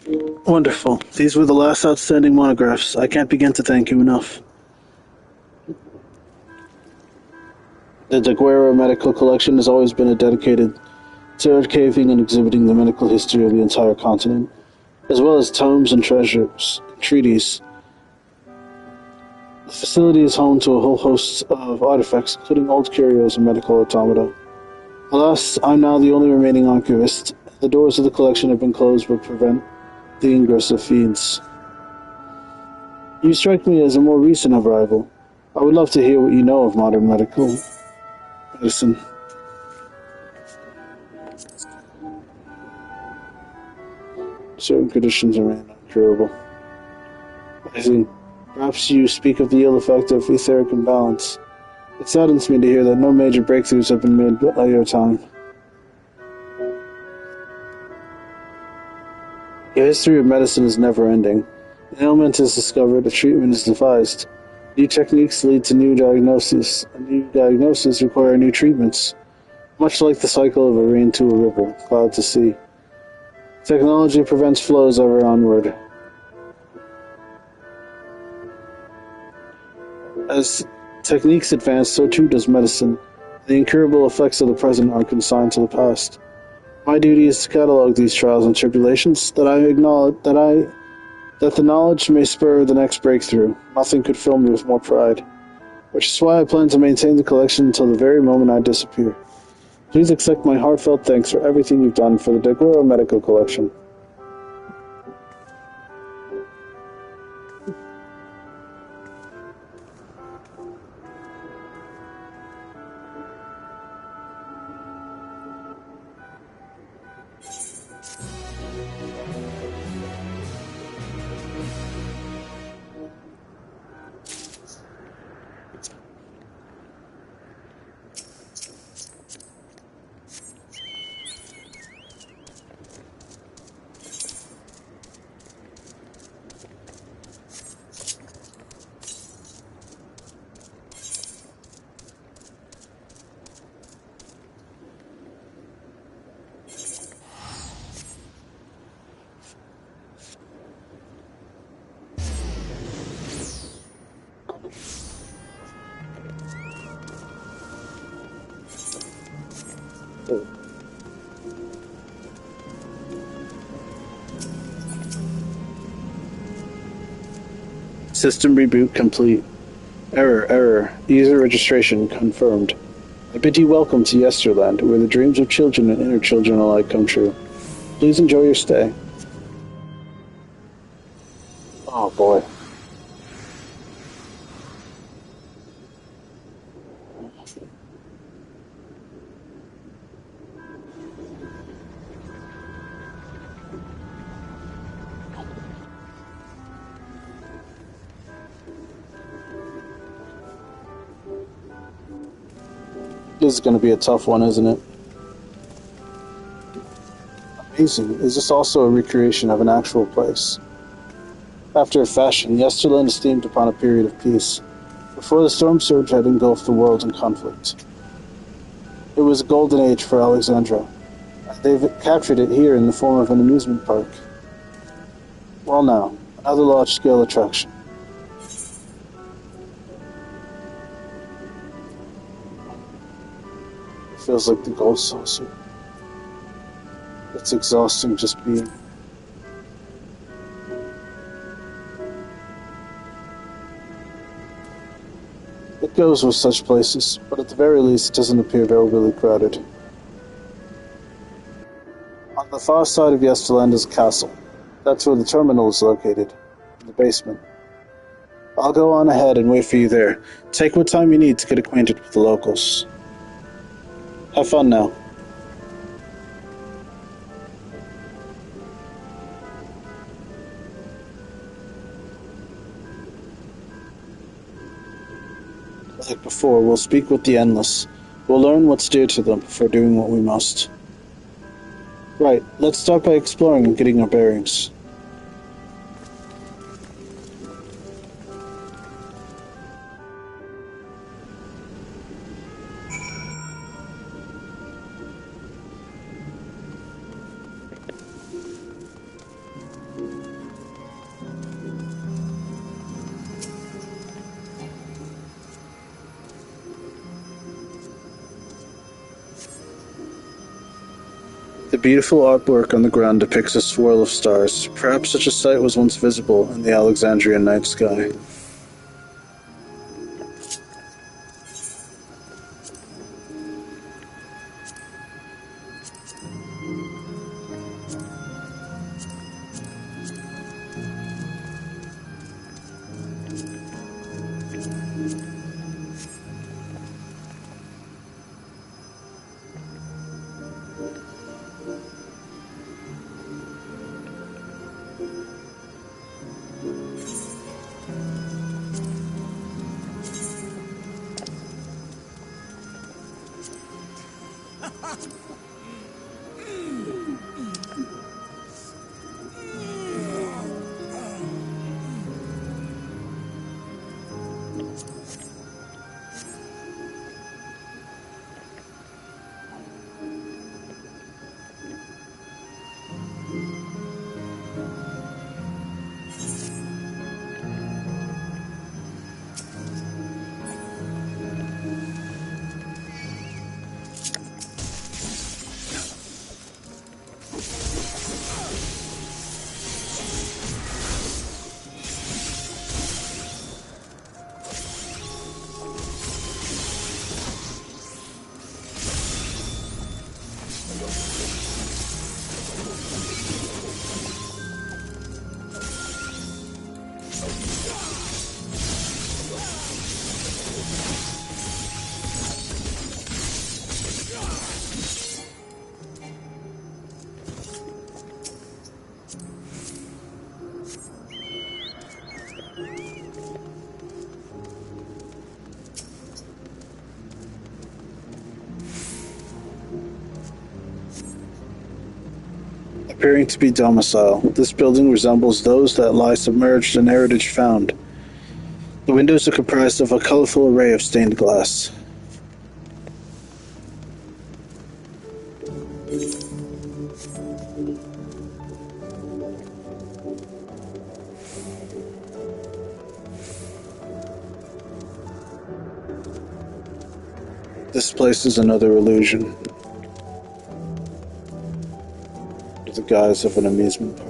Wonderful. These were the last outstanding monographs. I can't begin to thank you enough. The Daguerre Medical Collection has always been dedicated to archiving and exhibiting the medical history of the entire continent, as well as tomes and treaties. The facility is home to a whole host of artifacts, including old curios and medical automata. Alas, I'm now the only remaining archivist. The doors of the collection have been closed to prevent the ingress of fiends. You strike me as a more recent arrival. I would love to hear what you know of modern medicine. Certain conditions remain incurable. I see. Perhaps you speak of the ill effect of etheric imbalance. It saddens me to hear that no major breakthroughs have been made by your time. The history of medicine is never-ending. An ailment is discovered, a treatment is devised. New techniques lead to new diagnoses, and new diagnoses require new treatments. Much like the cycle of a rain to a river, cloud to sea. Technology prevents flows ever onward. As techniques advance, so too does medicine. The incurable effects of the present are consigned to the past. My duty is to catalog these trials and tribulations, that the knowledge may spur the next breakthrough. Nothing could fill me with more pride. Which is why I plan to maintain the collection until the very moment I disappear. Please accept my heartfelt thanks for everything you've done for the Daguerre Medical Collection. System reboot complete. Error. User registration confirmed. I bid you welcome to Yesterland, where the dreams of children and inner children alike come true. Please enjoy your stay. Oh boy. This is going to be a tough one, isn't it? Amazing. Is this also a recreation of an actual place? After a fashion, Yesterland esteemed upon a period of peace, before the storm surge had engulfed the world in conflict. It was a golden age for Alexandria. They've captured it here in the form of an amusement park. Well now, another large-scale attraction. Feels like the gold saucer. It's exhausting just being. It goes with such places, but at the very least it doesn't appear overly crowded. On the far side of Yesterland is a castle. That's where the terminal is located, in the basement. I'll go on ahead and wait for you there. Take what time you need to get acquainted with the locals. Have fun now. Like before, we'll speak with the Endless. We'll learn what's dear to them before doing what we must. Right, let's start by exploring and getting our bearings. The beautiful artwork on the ground depicts a swirl of stars. Perhaps such a sight was once visible in the Alexandrian night sky. Appearing to be domicile, this building resembles those that lie submerged in heritage found. The windows are comprised of a colorful array of stained glass. This place is another illusion, under the guise of an amusement park.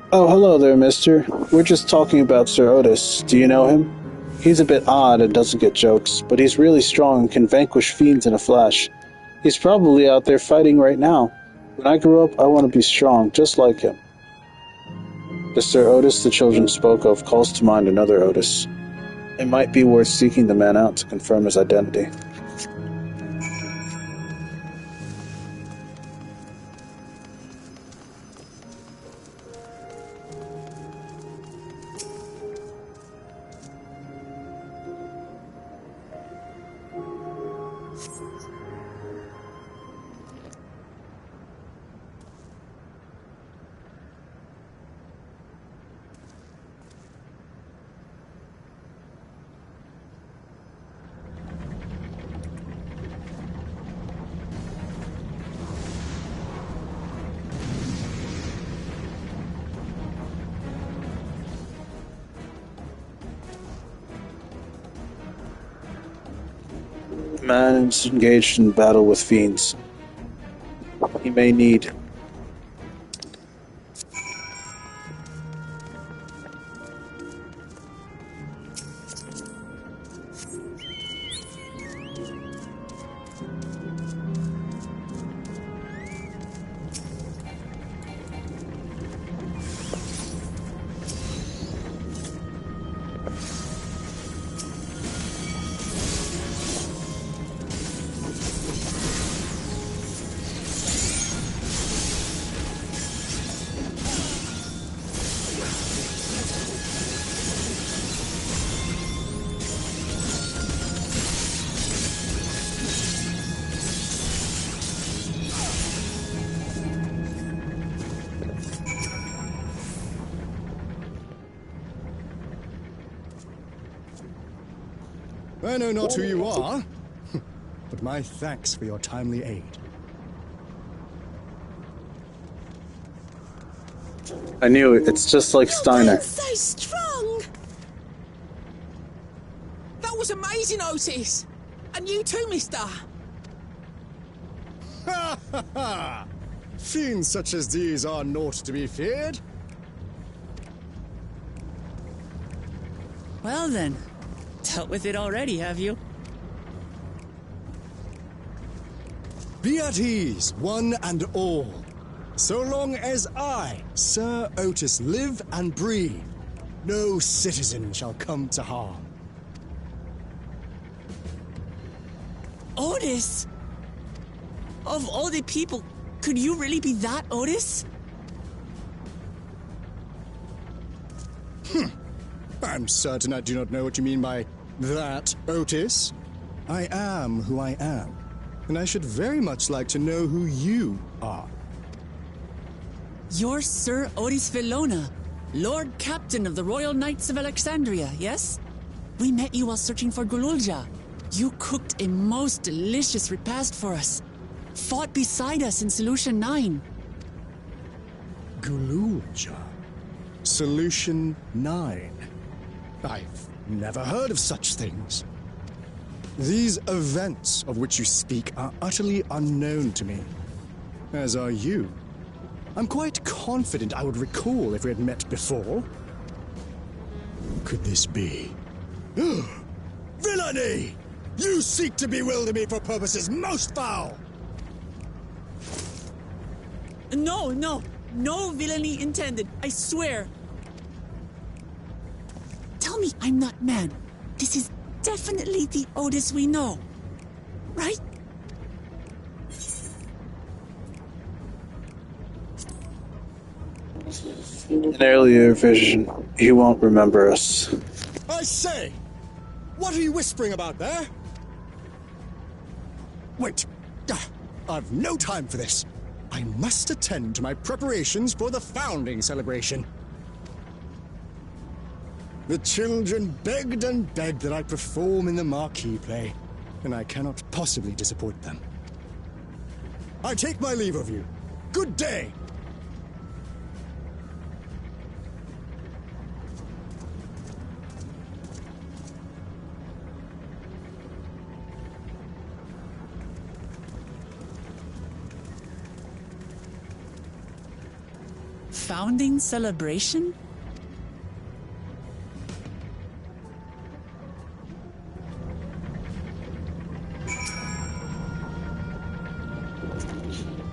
Oh, hello there, mister. We're just talking about Sir Otis. Do you know him? He's a bit odd and doesn't get jokes, but he's really strong and can vanquish fiends in a flash. He's probably out there fighting right now. When I grow up, I want to be strong, just like him. The Sir Otis the children spoke of calls to mind another Otis. It might be worth seeking the man out to confirm his identity. Man is engaged in battle with fiends. He may need... I know not who you are, but my thanks for your timely aid. I knew it. It's just like Steiner. So strong! That was amazing, Otis! And you too, mister! Ha ha ha! Fiends such as these are naught to be feared. Well then, dealt with it already, have you? Be at ease, one and all. So long as I, Sir Otis, live and breathe, no citizen shall come to harm. Otis! Of all the people, could you really be that Otis? I'm certain I do not know what you mean by that, Otis. I am who I am, and I should very much like to know who you are. You're Sir Otis Villona, Lord Captain of the Royal Knights of Alexandria, yes? We met you while searching for Gululja. You cooked a most delicious repast for us. Fought beside us in Solution 9. Gululja. Solution 9. I've never heard of such things. These events of which you speak are utterly unknown to me, as are you. I'm quite confident I would recall if we had met before. Could this be? Villainy! You seek to bewilder me for purposes most foul! No villainy intended, I swear. Tell me I'm not mad. This is definitely the Otis we know, right? An earlier vision. He won't remember us. I say! What are you whispering about there? Wait. I've no time for this. I must attend to my preparations for the founding celebration. The children begged and begged that I perform in the marquee play, and I cannot possibly disappoint them. I take my leave of you. Good day! Founding celebration?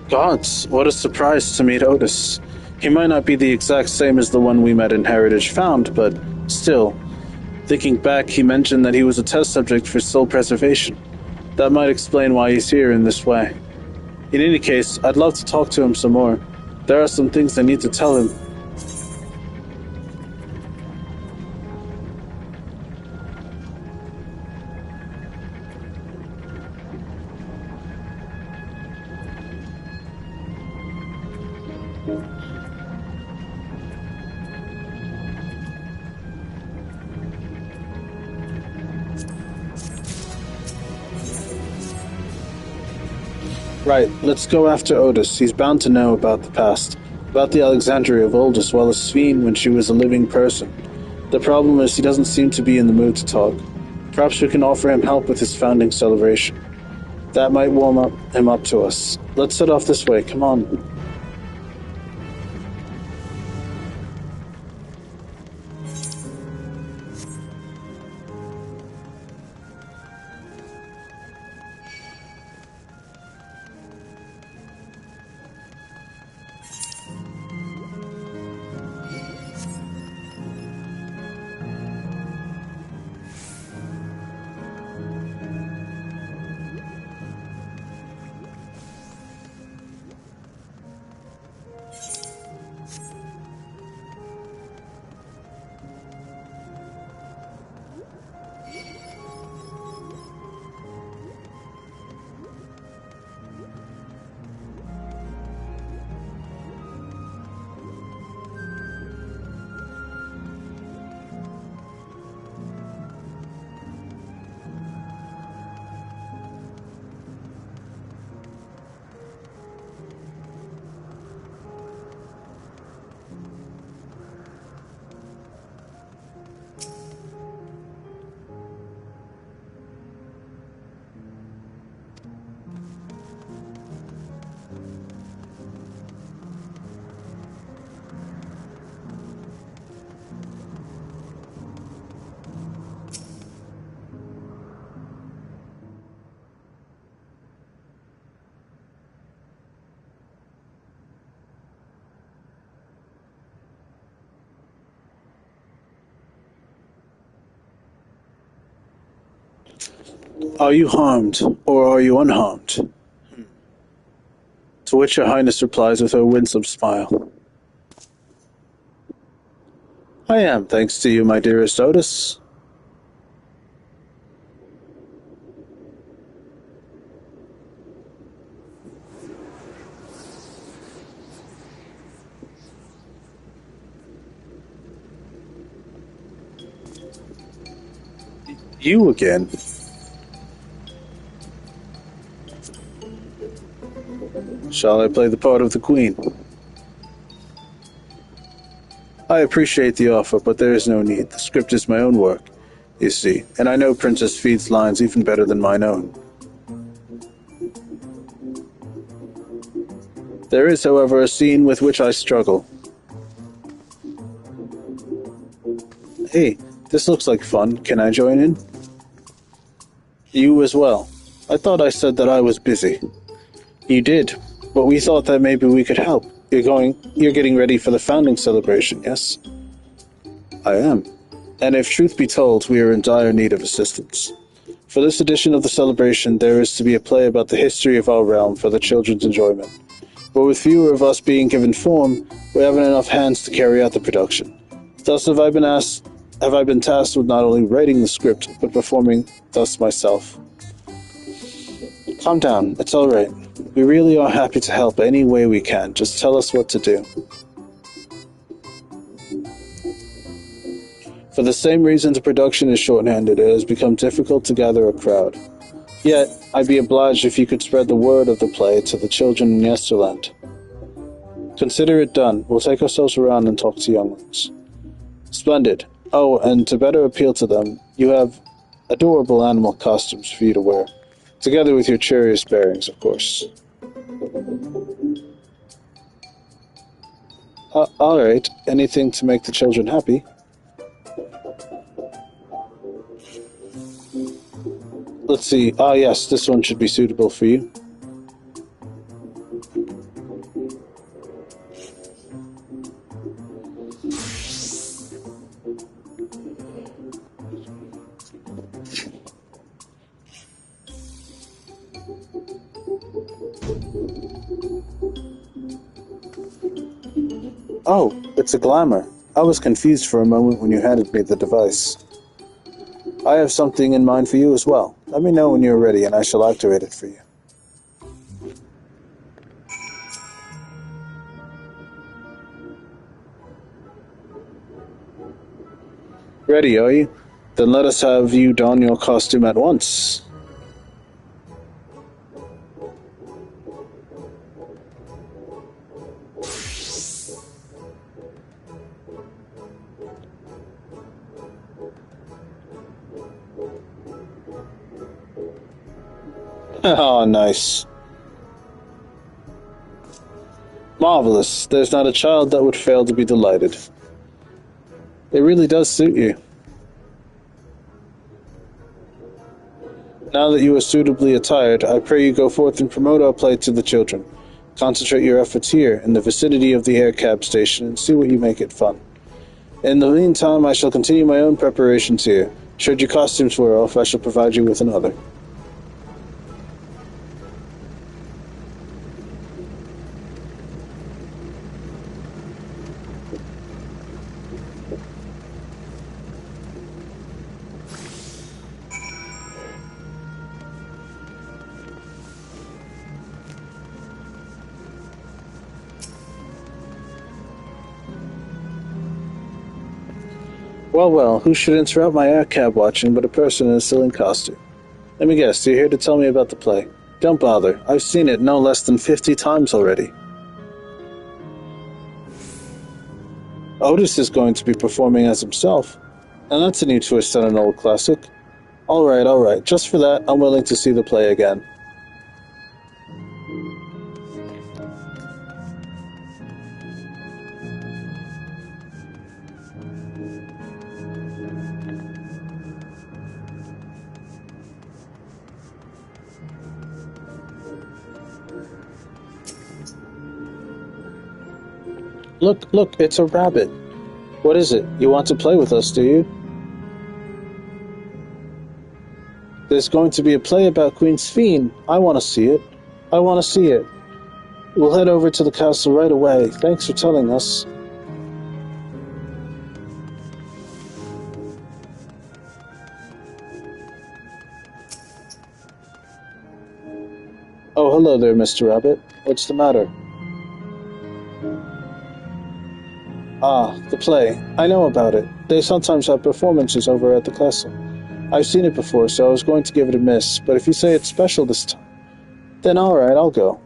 Gods, what a surprise to meet Otis. He might not be the exact same as the one we met in Heritage Found, but still. Thinking back, he mentioned that he was a test subject for soul preservation. That might explain why he's here in this way. In any case, I'd love to talk to him some more. There are some things I need to tell him. Right, let's go after Otis. He's bound to know about the past. About the Alexandria of old as well as Sveen when she was a living person. The problem is he doesn't seem to be in the mood to talk. Perhaps we can offer him help with his founding celebration. That might warm him up to us. Let's set off this way. Come on. Are you harmed, or are you unharmed? To which Your Highness replies with her winsome smile. I am, thanks to you, my dearest Otis. You again? Shall I play the part of the Queen? I appreciate the offer, but there is no need. The script is my own work, you see, and I know Princess Feed's lines even better than mine own. There is, however, a scene with which I struggle. Hey, this looks like fun. Can I join in? You as well. I thought I said that I was busy. You did, but we thought that maybe we could help. You're getting ready for the founding celebration, yes? I am. And if truth be told, we are in dire need of assistance. For this edition of the celebration, there is to be a play about the history of our realm for the children's enjoyment. But with fewer of us being given form, we haven't enough hands to carry out the production. Thus have I been tasked with not only writing the script, but performing thus myself. Calm down, it's all right. We really are happy to help any way we can. Just tell us what to do. For the same reason the production is short-handed, it has become difficult to gather a crowd. Yet, I'd be obliged if you could spread the word of the play to the children in Yesterland. Consider it done. We'll take ourselves around and talk to younglings. Splendid. Oh, and to better appeal to them, you have adorable animal costumes for you to wear. Together with your cheeriest bearings, of course. All right. Anything to make the children happy? Let's see. Ah, yes, this one should be suitable for you. Oh, it's a glamour. I was confused for a moment when you handed me the device. I have something in mind for you as well. Let me know when you're ready and I shall activate it for you. Ready, are you? Then let us have you don your costume at once. Oh, nice. Marvelous. There's not a child that would fail to be delighted. It really does suit you. Now that you are suitably attired, I pray you go forth and promote our play to the children. Concentrate your efforts here, in the vicinity of the air cab station, and see what you make it fun. In the meantime, I shall continue my own preparations here. Should your costumes wear off, I shall provide you with another. Well, well, who should interrupt my air cab watching but a person in a silly costume? Let me guess, you're here to tell me about the play. Don't bother, I've seen it no less than 50 times already. Otis is going to be performing as himself, and that's a new twist on an old classic. Alright, just for that, I'm willing to see the play again. Look, it's a rabbit. What is it? You want to play with us, do you? There's going to be a play about Queen Sphene. I want to see it. We'll head over to the castle right away. Thanks for telling us. Oh, hello there, Mr. Rabbit. What's the matter? Ah, the play. I know about it. They sometimes have performances over at the castle. I've seen it before, so I was going to give it a miss, but if you say it's special this time, then alright, I'll go.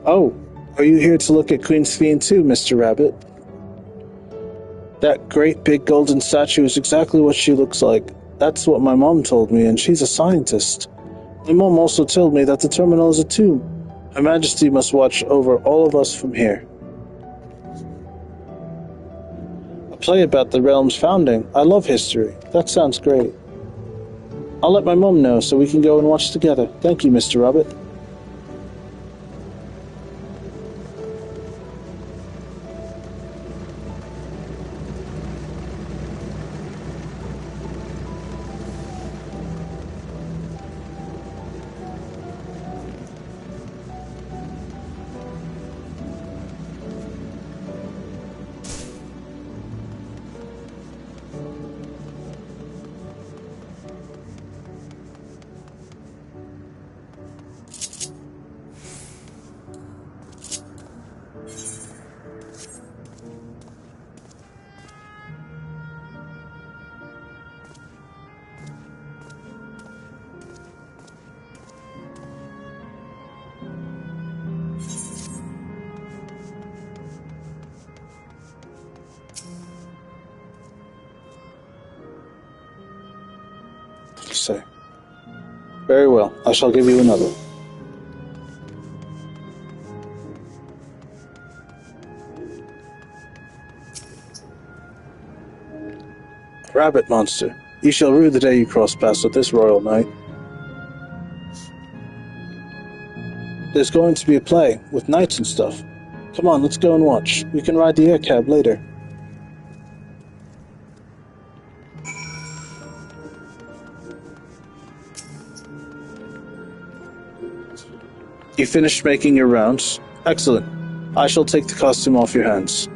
Oh, are you here to look at Queen Sphene too, Mr. Rabbit? That great big golden statue is exactly what she looks like. That's what my mom told me, and she's a scientist. My mom also told me that the terminal is a tomb. Her Majesty must watch over all of us from here. A play about the realm's founding. I love history. That sounds great. I'll let my mom know so we can go and watch together. Thank you, Mr. Rabbit. Say. Very well, I shall give you another. Rabbit monster, you shall rue the day you cross paths with this royal knight. There's going to be a play, with knights and stuff. Come on, let's go and watch. We can ride the air cab later. You finished making your rounds? Excellent. I shall take the costume off your hands.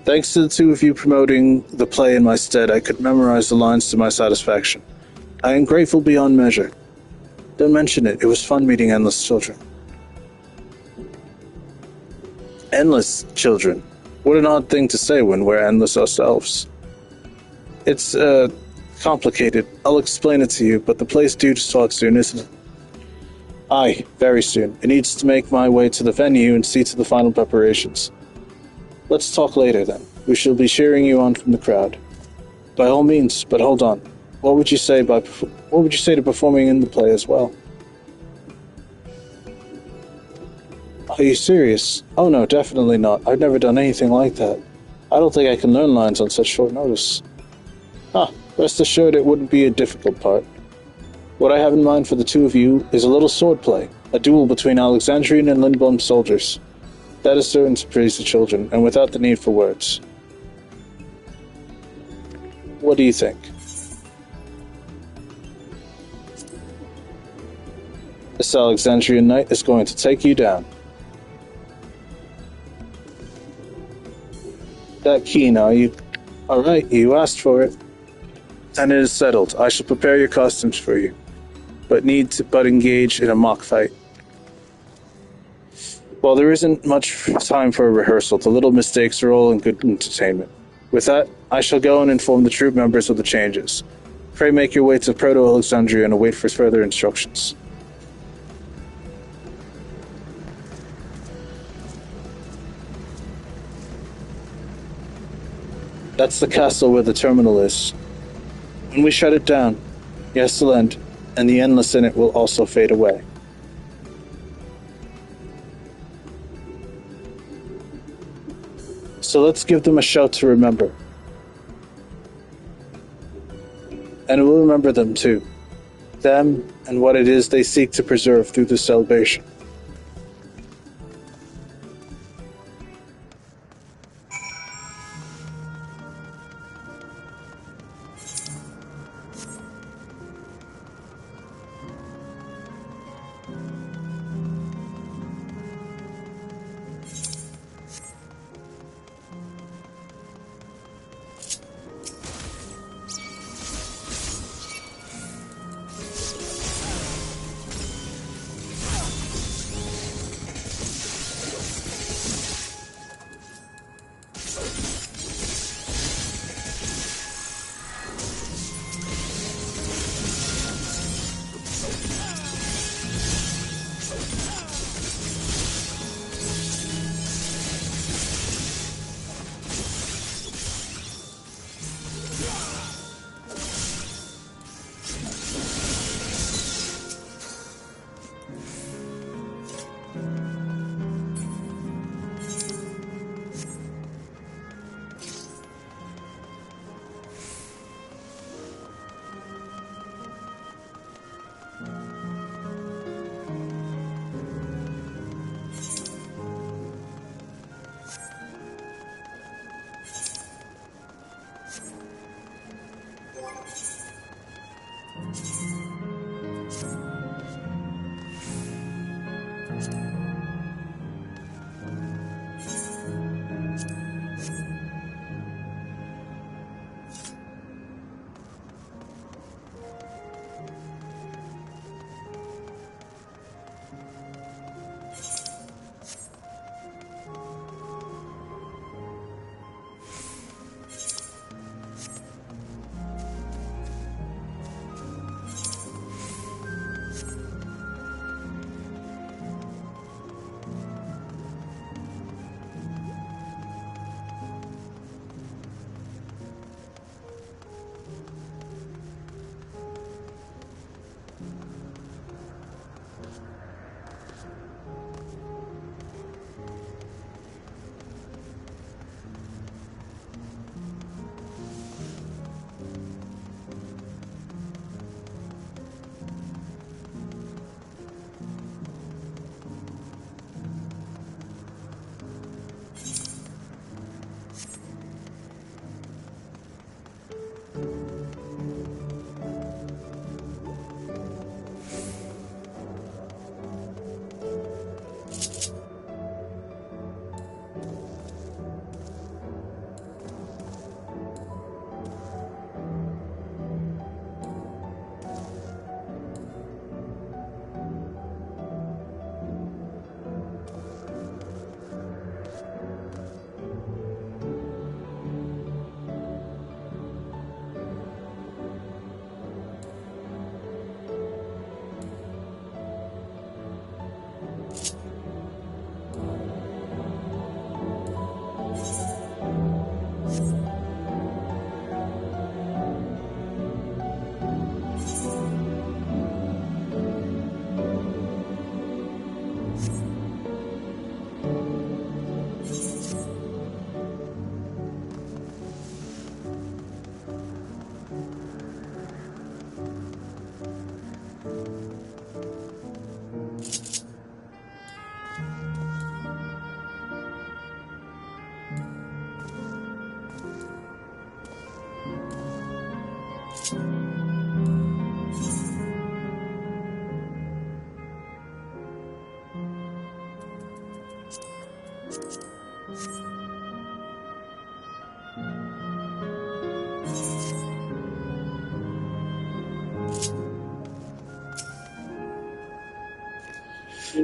Thanks to the two of you promoting the play in my stead, I could memorize the lines to my satisfaction. I am grateful beyond measure. Don't mention it. It was fun meeting endless children. Endless children? What an odd thing to say when we're endless ourselves. It's, complicated. I'll explain it to you, but the play's due to start soon, isn't it? Aye, very soon. It needs to make my way to the venue and see to the final preparations. Let's talk later, then. We shall be cheering you on from the crowd. By all means, but hold on. What would you say to performing in the play as well? Are you serious? Oh no, definitely not. I've never done anything like that. I don't think I can learn lines on such short notice. Rest assured it wouldn't be a difficult part. What I have in mind for the two of you is a little sword play, a duel between Alexandrian and Lindblom soldiers. That is certain to please the children, and without the need for words. What do you think? This Alexandrian knight is going to take you down. That keen, are you? Alright, you asked for it. And it is settled. I shall prepare your costumes for you, but engage in a mock fight. While there isn't much time for a rehearsal, the little mistakes are all in good entertainment. With that, I shall go and inform the troop members of the changes. Pray make your way to Proto-Alexandria and await for further instructions. That's the castle where the terminal is. When we shut it down, yes, will end, and the endless in it will also fade away. So let's give them a shout to remember. And we'll remember them too. Them and what it is they seek to preserve through the celebration.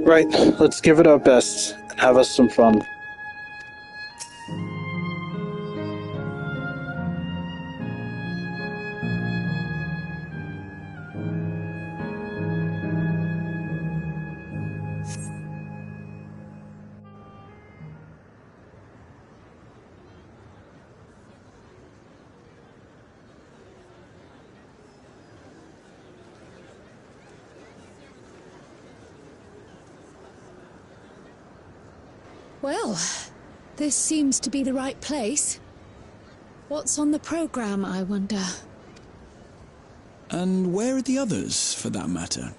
Right, let's give it our best and have us some fun. Well, this seems to be the right place. What's on the program, I wonder? And where are the others, for that matter?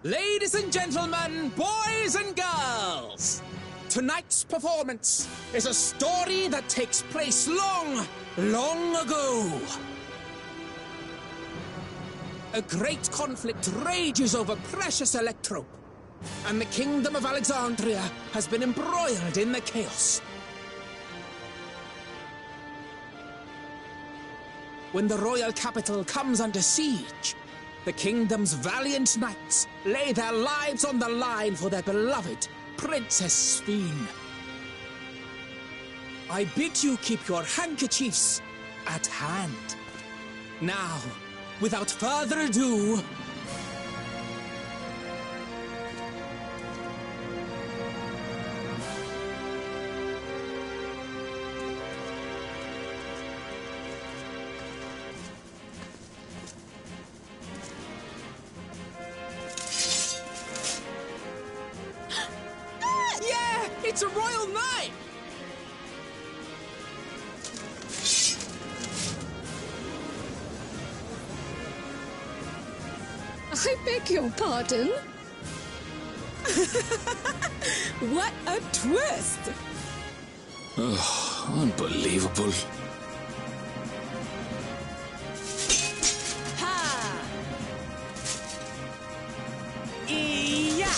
Ladies and gentlemen, boys and girls, tonight's performance is a story that takes place long, long ago. A great conflict rages over precious electrope, and the kingdom of Alexandria has been embroiled in the chaos. When the royal capital comes under siege, the kingdom's valiant knights lay their lives on the line for their beloved Princess Sphene. I bid you keep your handkerchiefs at hand. Now, without further ado, it's a royal knight! I beg your pardon? What a twist! Oh, unbelievable. Ha! Yeah!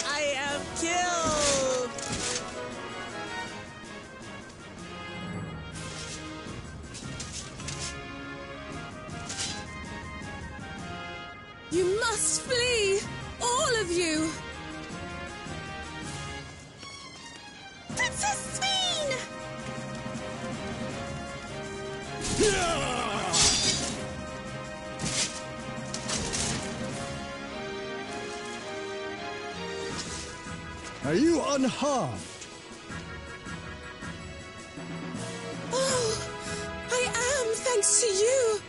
I am killed! You must flee! All of you! Princess Sphene! Are you unharmed? Oh, I am, thanks to you,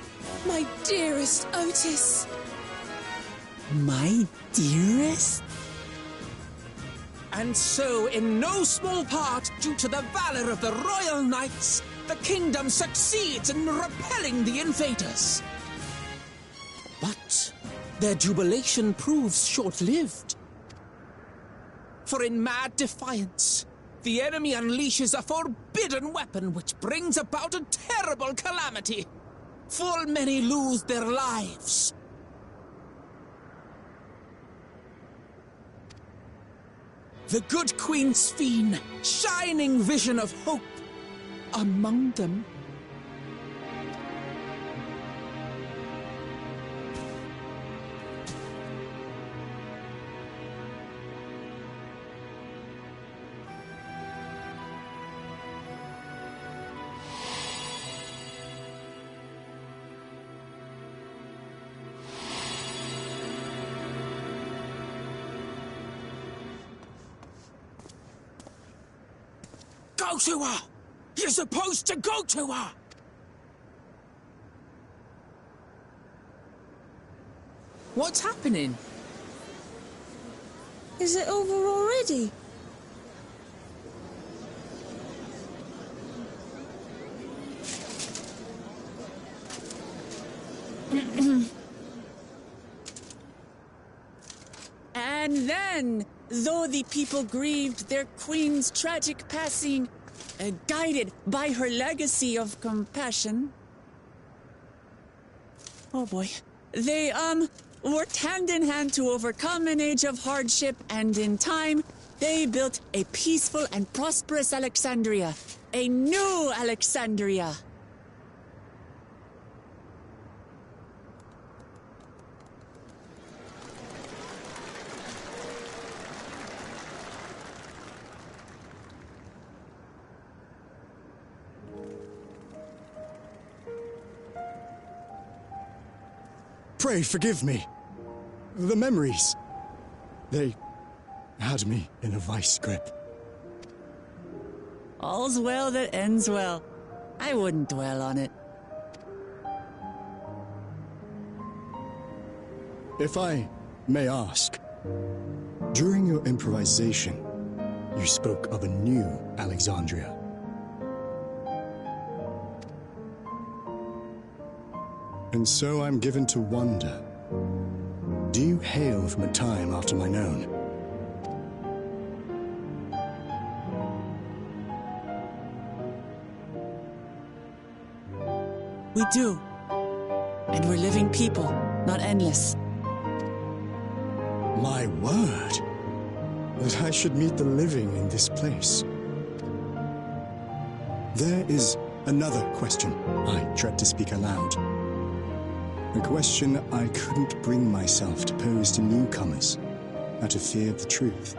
my dearest Otis. My dearest? And so, in no small part due to the valor of the royal knights, the kingdom succeeds in repelling the invaders. But their jubilation proves short-lived. For in mad defiance, the enemy unleashes a forbidden weapon which brings about a terrible calamity. Full many lose their lives. The good Queen Sphene, shining vision of hope, among them. Go to her! You're supposed to go to her! What's happening? Is it over already? And then, though the people grieved their queen's tragic passing, guided by her legacy of compassion, oh boy, they, worked hand in hand to overcome an age of hardship, and in time, they built a peaceful and prosperous Alexandria. A new Alexandria. Pray forgive me. The memories. They had me in a vice grip. All's well that ends well. I wouldn't dwell on it. If I may ask, during your improvisation, you spoke of a new Alexandria. And so I'm given to wonder, do you hail from a time after mine own? We do. And we're living people, not endless. My word, that I should meet the living in this place. There is another question I dread to speak aloud. A question I couldn't bring myself to pose to newcomers, out of fear of the truth.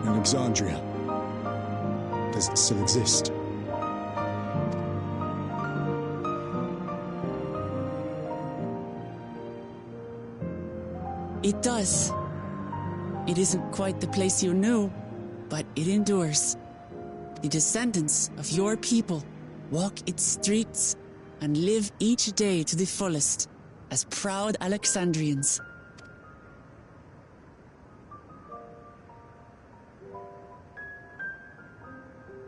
Alexandria, does it still exist? It does. It isn't quite the place you knew, but it endures. The descendants of your people walk its streets and live each day to the fullest as proud Alexandrians.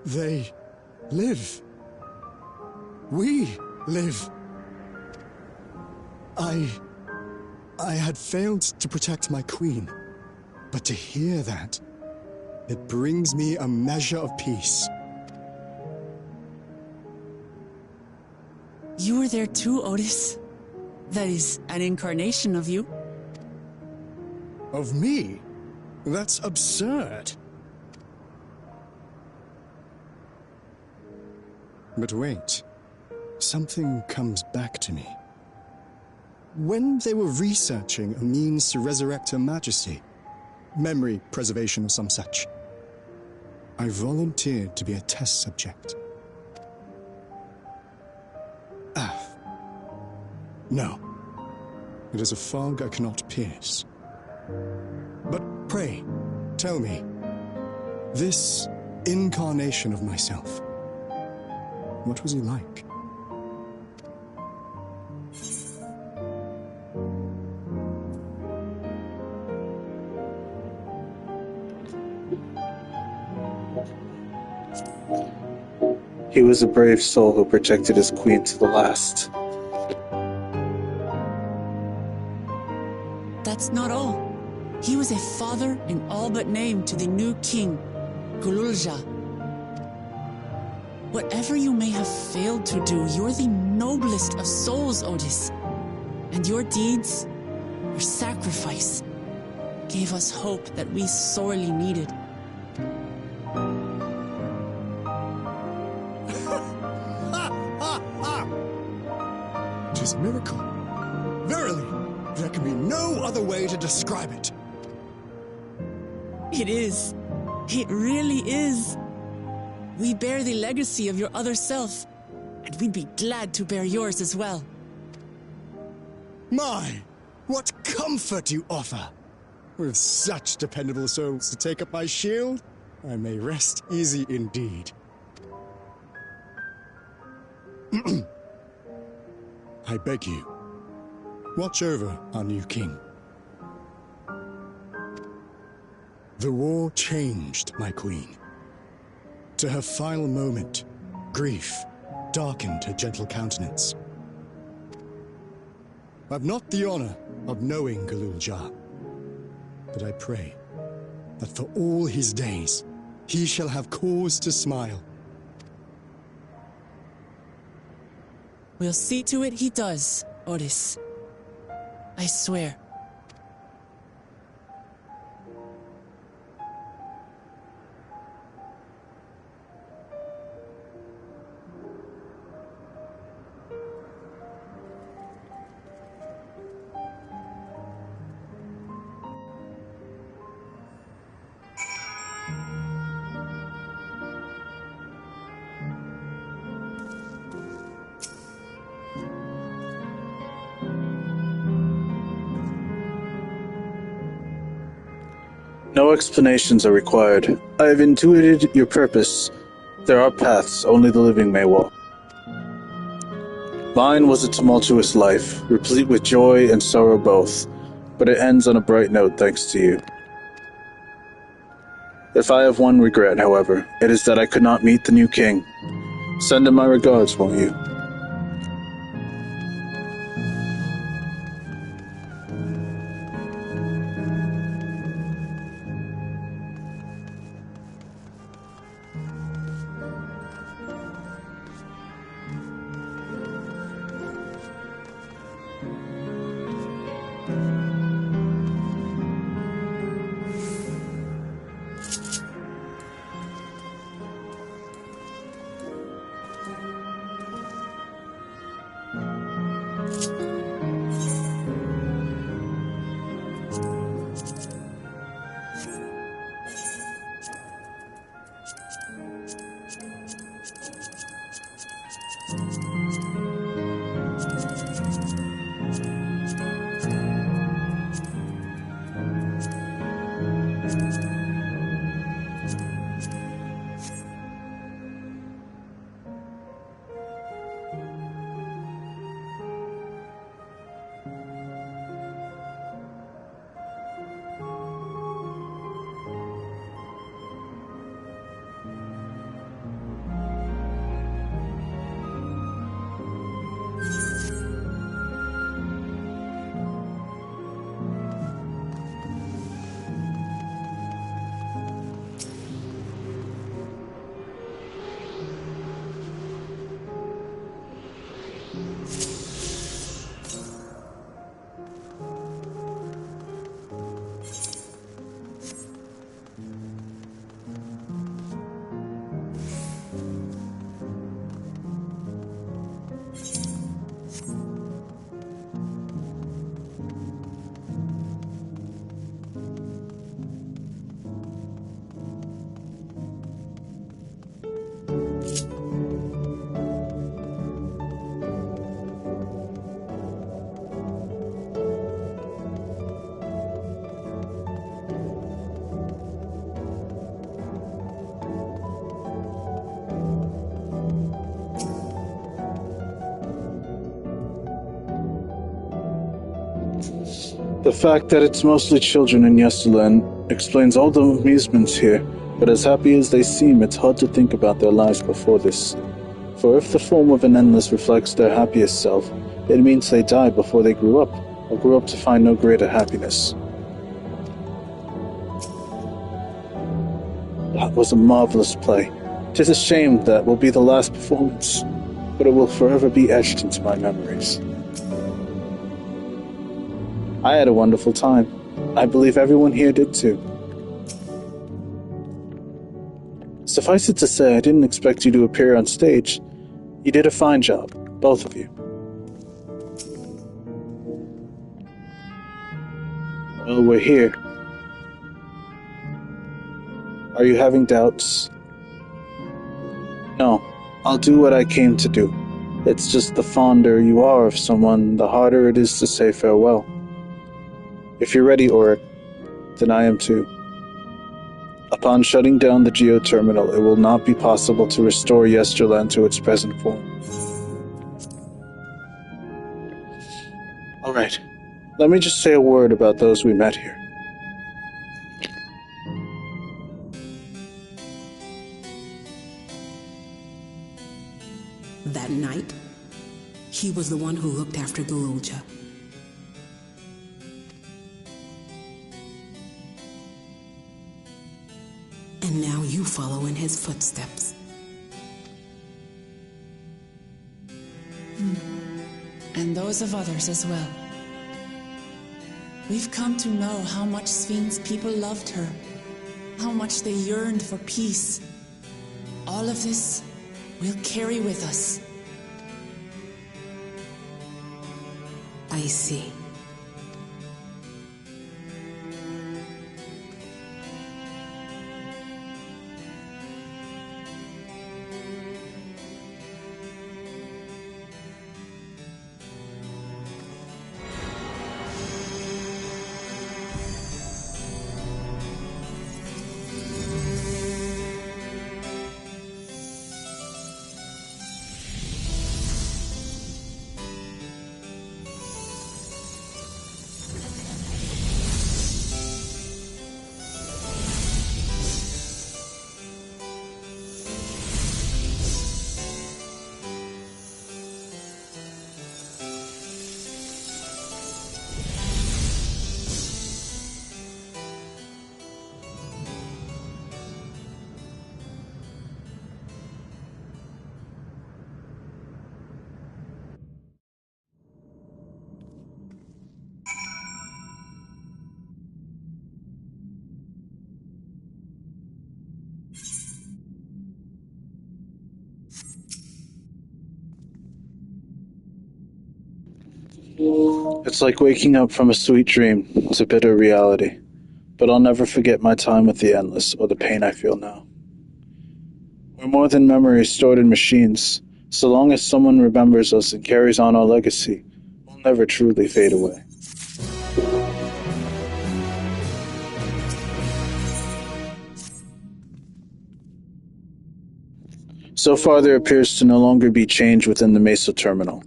They live. We live. I had failed to protect my queen, but to hear that, it brings me a measure of peace. You were there too, Otis. That is an incarnation of you. Of me? That's absurd. But wait, something comes back to me. When they were researching a means to resurrect Her Majesty, memory preservation or some such, I volunteered to be a test subject. No. It is a fog I cannot pierce. But pray, tell me, this incarnation of myself, what was he like? He was a brave soul who protected his queen to the last. That's not all. He was a father in all but name to the new king, Gululja. Whatever you may have failed to do, you're the noblest of souls, Otis. And your deeds, your sacrifice, gave us hope that we sorely needed. Tis a miracle. Verily, there can be no other way to describe it. It is. It really is. We bear the legacy of your other self, and we'd be glad to bear yours as well. My, what comfort you offer! With such dependable souls to take up my shield, I may rest easy indeed. I beg you, watch over our new king. The war changed my queen. To her final moment, grief darkened her gentle countenance. I've not the honor of knowing Galul Jah, but I pray that for all his days, he shall have cause to smile. We'll see to it he does, Otis. I swear. No explanations are required. I have intuited your purpose. There are paths only the living may walk. Mine was a tumultuous life, replete with joy and sorrow both, but it ends on a bright note thanks to you. If I have one regret, however, it is that I could not meet the new king. Send him my regards, won't you? The fact that it's mostly children in Yesterland explains all the amusements here, but as happy as they seem, it's hard to think about their lives before this. For if the form of an endless reflects their happiest self, it means they died before they grew up, or grew up to find no greater happiness. That was a marvelous play. 'Tis a shame that will be the last performance, but it will forever be etched into my memories. I had a wonderful time. I believe everyone here did too. Suffice it to say, I didn't expect you to appear on stage. You did a fine job, both of you. Well, we're here. Are you having doubts? No, I'll do what I came to do. It's just the fonder you are of someone, the harder it is to say farewell. If you're ready, Aurick, then I am too. Upon shutting down the geoterminal, it will not be possible to restore Yesterland to its present form. Alright, let me just say a word about those we met here. That night, he was the one who looked after the Lulja. And now you follow in his footsteps. And those of others as well. We've come to know how much Sven's people loved her, how much they yearned for peace. All of this we'll carry with us. I see. It's like waking up from a sweet dream to bitter reality, but I'll never forget my time with the Endless or the pain I feel now. We're more than memories stored in machines. So long as someone remembers us and carries on our legacy, we'll never truly fade away. So far, there appears to no longer be change within the Mesa terminal.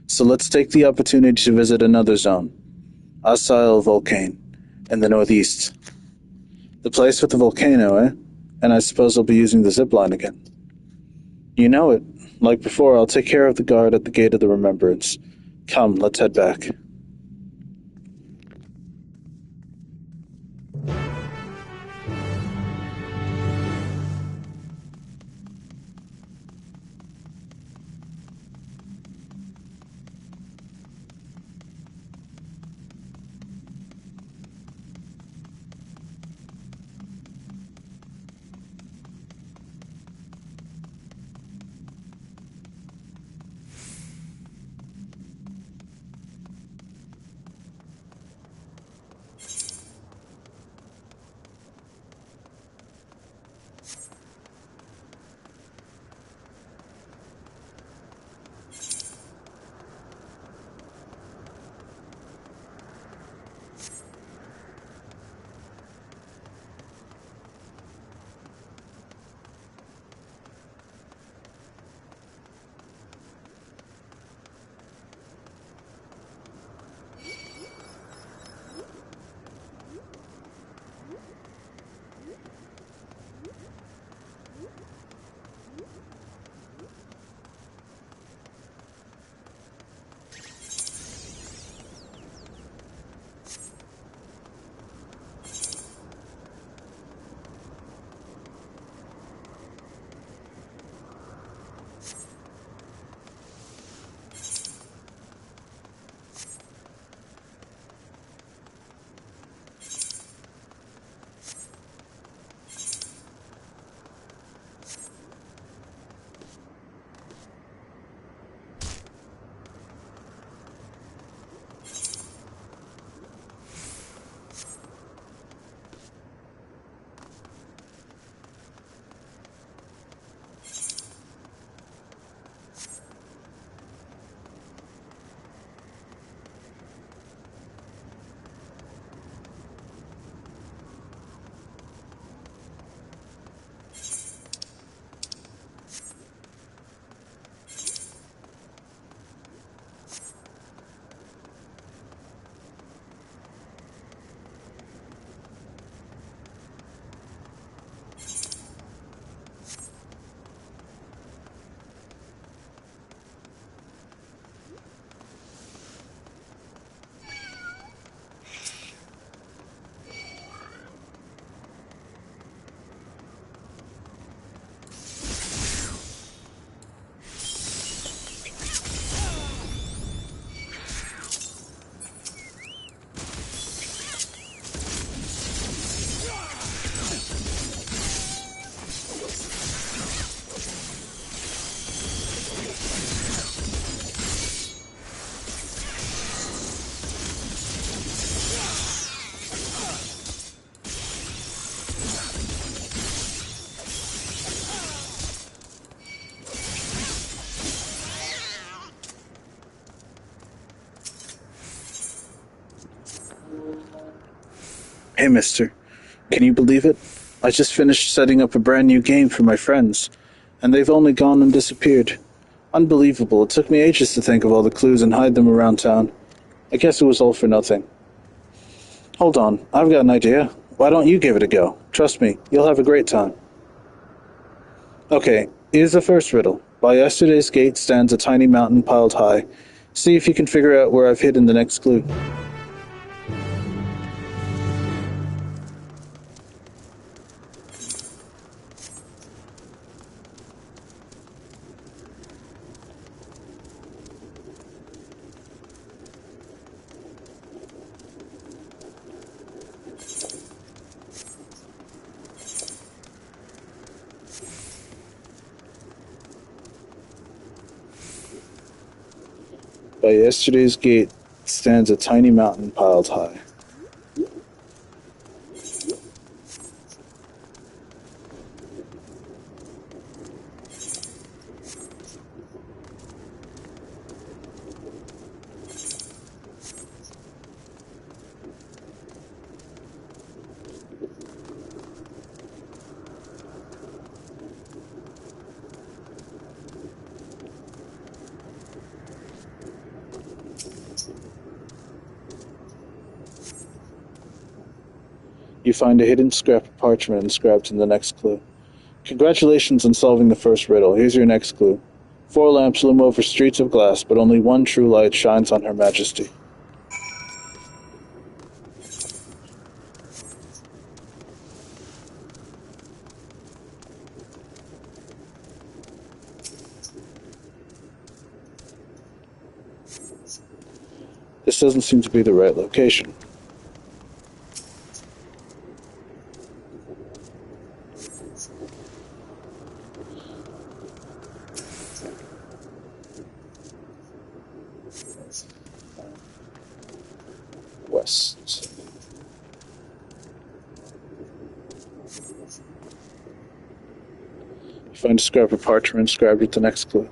So let's take the opportunity to visit another zone, Asail Volcane, in the northeast. The place with the volcano, eh? And I suppose I'll be using the zipline again. You know it. Like before, I'll take care of the guard at the Gate of the Remembrance. Come, let's head back. Hey, mister. Can you believe it? I just finished setting up a brand new game for my friends, and they've only gone and disappeared. Unbelievable. It took me ages to think of all the clues and hide them around town. I guess it was all for nothing. Hold on, I've got an idea. Why don't you give it a go? Trust me, you'll have a great time. Okay, here's the first riddle. By yesterday's gate stands a tiny mountain piled high. See if you can figure out where I've hidden the next clue. By yesterday's gate stands a tiny mountain piled high. You find a hidden scrap of parchment inscribed in the next clue. Congratulations on solving the first riddle. Here's your next clue. 4 lamps loom over streets of glass, but only one true light shines on Her Majesty. This doesn't seem to be the right location. West. You find a scrap of parchment inscribed with the next clue.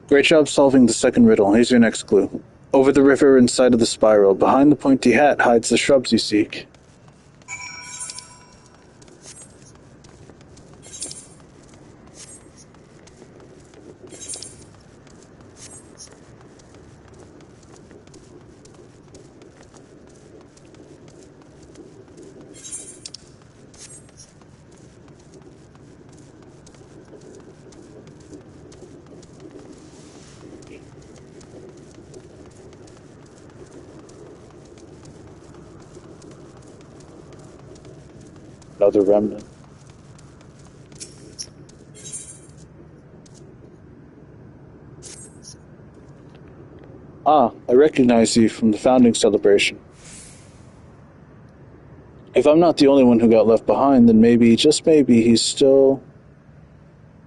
Great job solving the second riddle. Here's your next clue. Over the river inside of the spiral, behind the pointy hat hides the shrubs you seek. Another remnant. Ah, I recognize you from the founding celebration. If I'm not the only one who got left behind, then maybe, just maybe, he's still...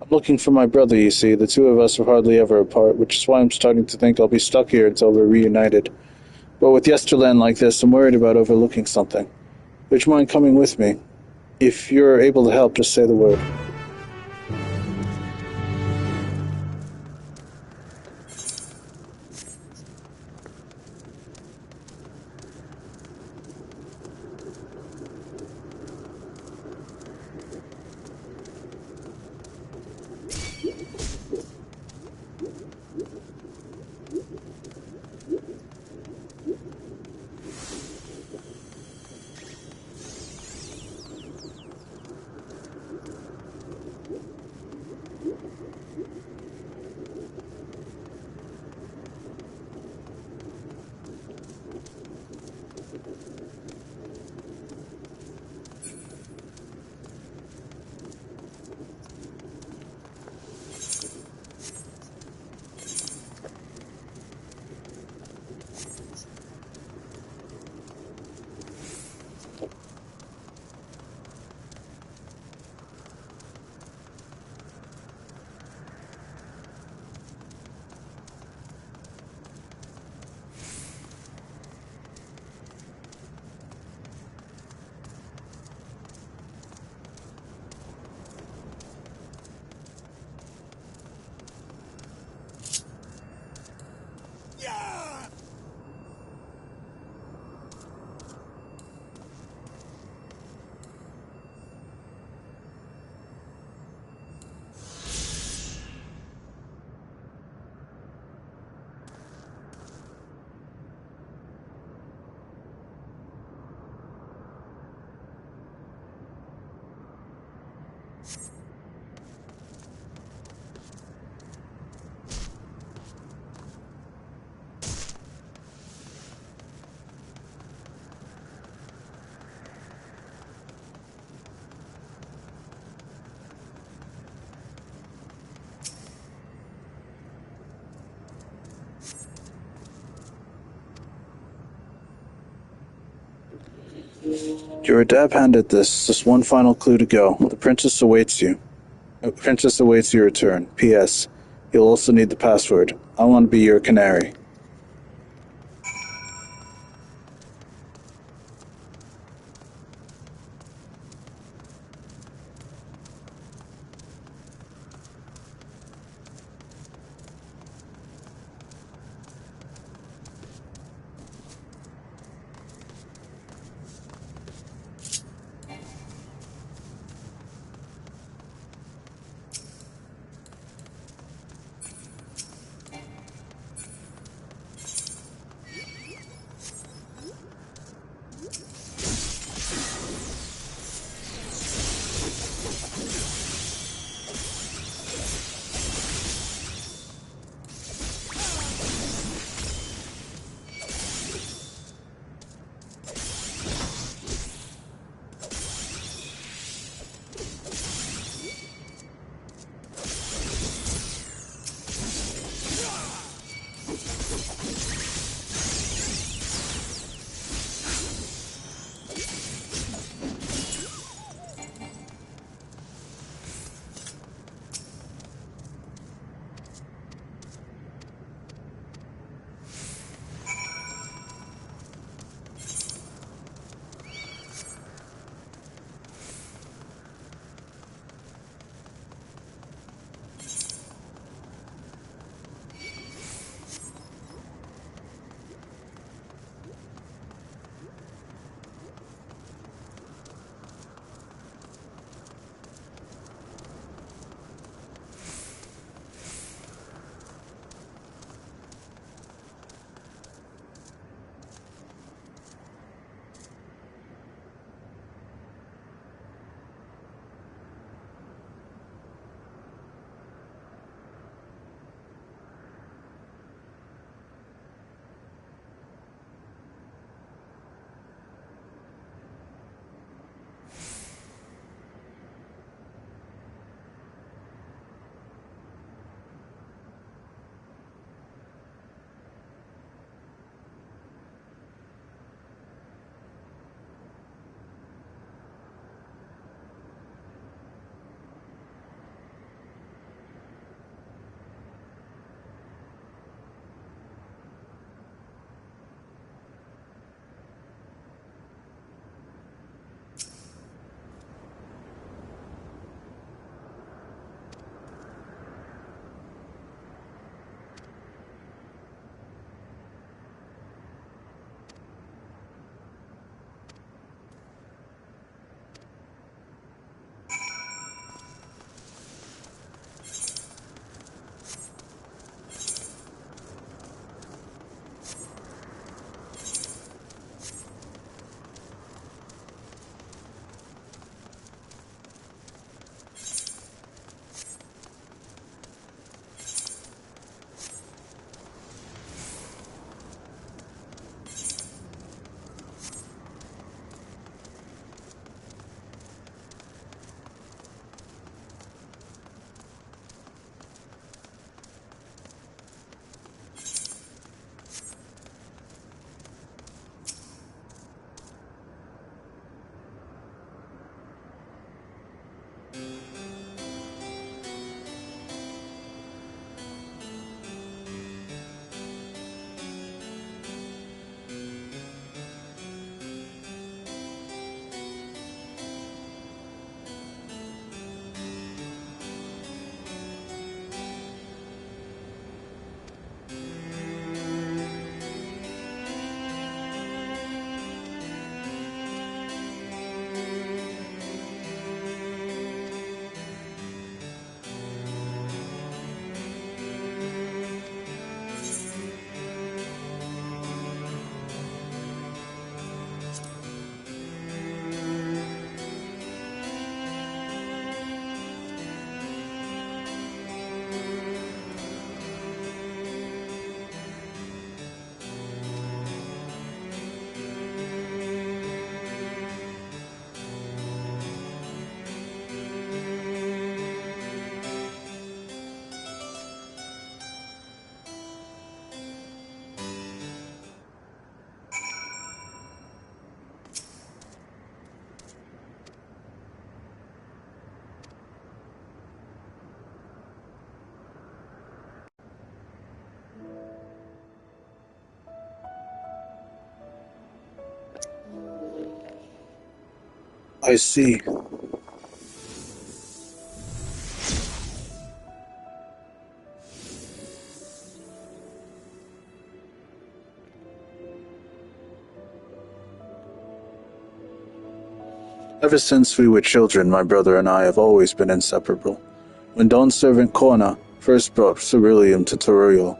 I'm looking for my brother, you see. The two of us are hardly ever apart, which is why I'm starting to think I'll be stuck here until we're reunited. But with Yesterland like this, I'm worried about overlooking something. Would you mind coming with me? If you're able to help, just say the word. You're a dab hand at this. Just one final clue to go. The princess awaits you. Princess awaits your return. P.S. You'll also need the password. I want to be your canary. I see. Ever since we were children, my brother and I have always been inseparable. When Dawn's servant Korna first brought Ceruleum to Toriel,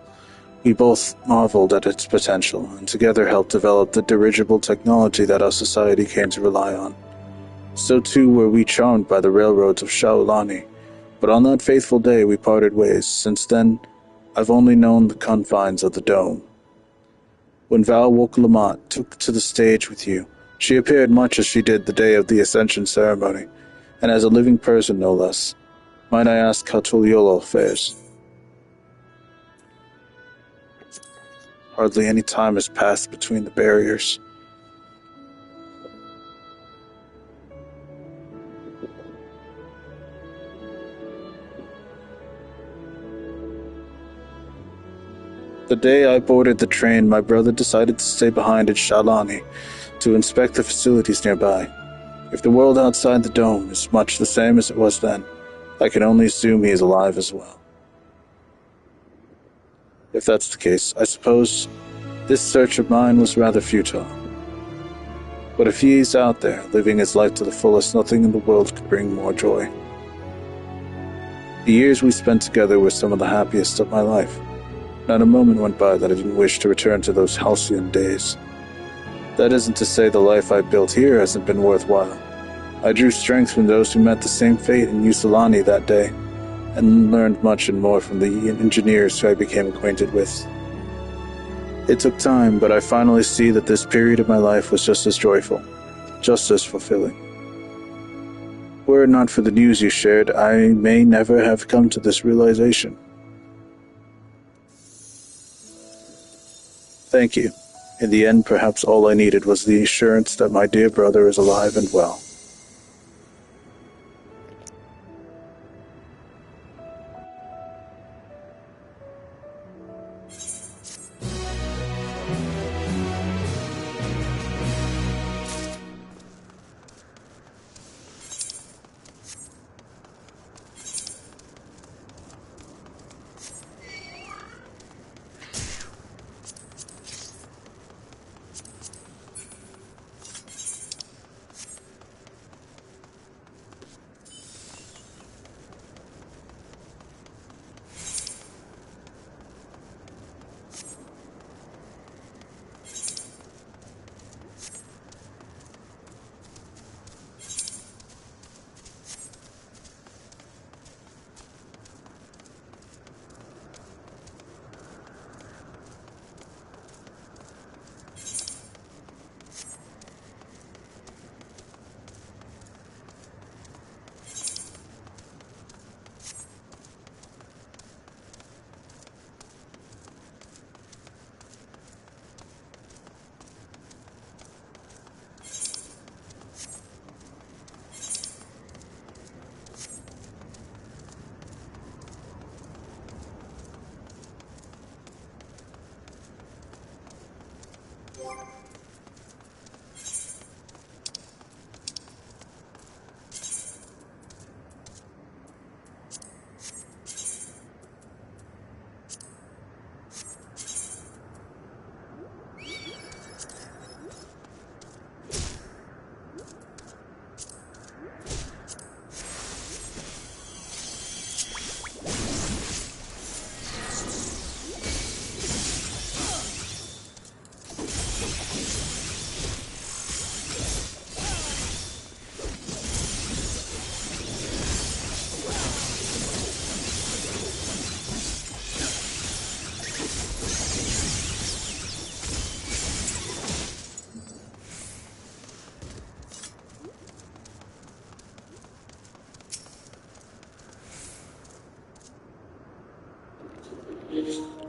we both marveled at its potential, and together helped develop the dirigible technology that our society came to rely on. So too were we charmed by the railroads of Shaolani, but on that fateful day we parted ways. Since then, I've only known the confines of the dome. When Val Woklamat took to the stage with you, she appeared much as she did the day of the Ascension ceremony, and as a living person no less. Might I ask how Tuliolo fares? Hardly any time has passed between the barriers. The day I boarded the train, my brother decided to stay behind at Shalani to inspect the facilities nearby. If the world outside the dome is much the same as it was then, I can only assume he is alive as well. If that's the case, I suppose this search of mine was rather futile. But if he is out there, living his life to the fullest, nothing in the world could bring more joy. The years we spent together were some of the happiest of my life. Not a moment went by that I didn't wish to return to those halcyon days. That isn't to say the life I built here hasn't been worthwhile. I drew strength from those who met the same fate in Usulani that day, and learned much and more from the engineers who I became acquainted with. It took time, but I finally see that this period of my life was just as joyful, just as fulfilling. Were it not for the news you shared, I may never have come to this realization. Thank you. In the end, perhaps all I needed was the assurance that my dear brother is alive and well.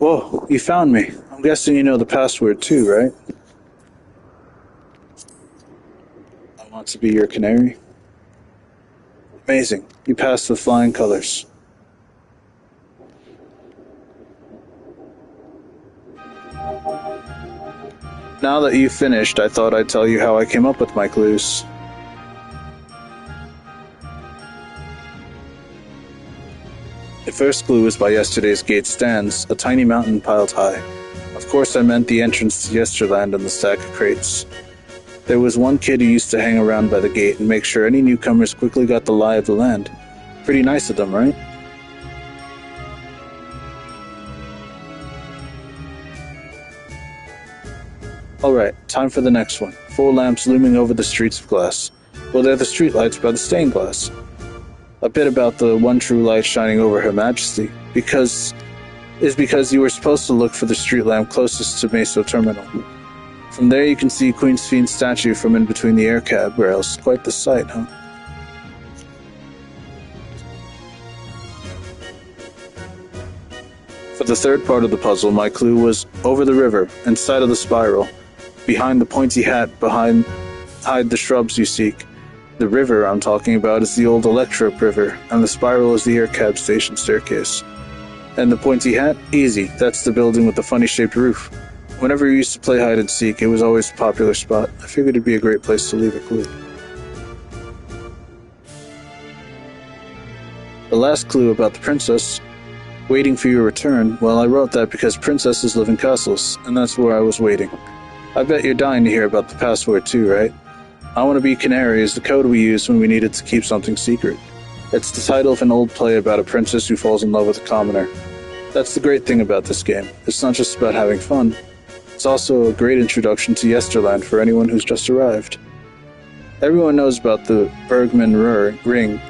Whoa, you found me. I'm guessing you know the password too, right? I want to be your canary. Amazing. You passed with flying colors. Now that you've finished, I thought I'd tell you how I came up with my clues. The first clue was by yesterday's gate stands, a tiny mountain piled high. Of course I meant the entrance to Yesterland and the stack of crates. There was one kid who used to hang around by the gate and make sure any newcomers quickly got the lie of the land. Pretty nice of them, right? Alright, time for the next one. 4 lamps looming over the streets of glass. Well, they're the streetlights by the stained glass. A bit about the one true light shining over Her Majesty, because you were supposed to look for the street lamp closest to Meso Terminal. From there you can see Queen Sphene statue from in between the air cab rails. Quite the sight, huh? For the third part of the puzzle, my clue was over the river, inside of the spiral. Behind the pointy hat, hide the shrubs you seek. The river I'm talking about is the old Electrope River, and the spiral is the air cab station staircase. And the pointy hat? Easy, that's the building with the funny-shaped roof. Whenever we used to play hide and seek, it was always a popular spot. I figured it'd be a great place to leave a clue. The last clue about the princess, waiting for your return, well, I wrote that because princesses live in castles, and that's where I was waiting. I bet you're dying to hear about the password too, right? I Want to Be Canary is the code we used when we needed to keep something secret. It's the title of an old play about a princess who falls in love with a commoner. That's the great thing about this game. It's not just about having fun. It's also a great introduction to Yesterland for anyone who's just arrived. Everyone knows about the Bergman ring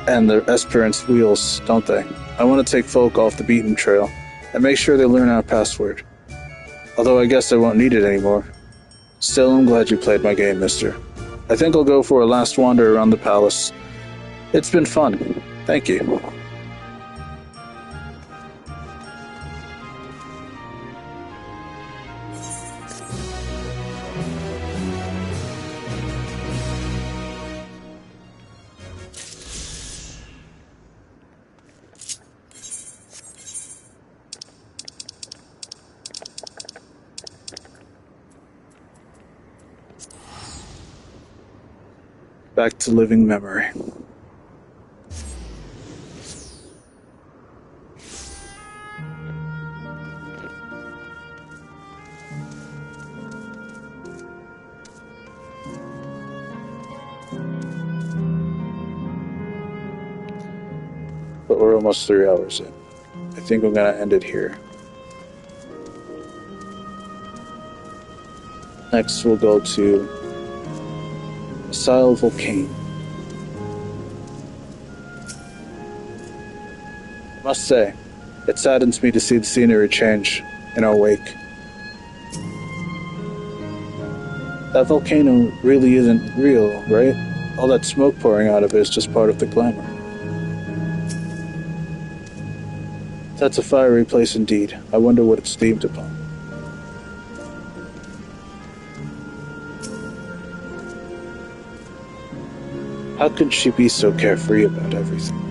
and the Esperance wheels, don't they? I want to take folk off the beaten trail and make sure they learn our password. Although I guess I won't need it anymore. Still, I'm glad you played my game, mister. I think I'll go for a last wander around the palace. It's been fun. Thank you. Back to living memory. But we're almost 3 hours in. I think I'm gonna end it here. Next we'll go to Sile Volcane. I must say, it saddens me to see the scenery change in our wake. That volcano really isn't real, right? All that smoke pouring out of it is just part of the glamour. That's a fiery place indeed. I wonder what it's themed upon. How could she be so carefree about everything?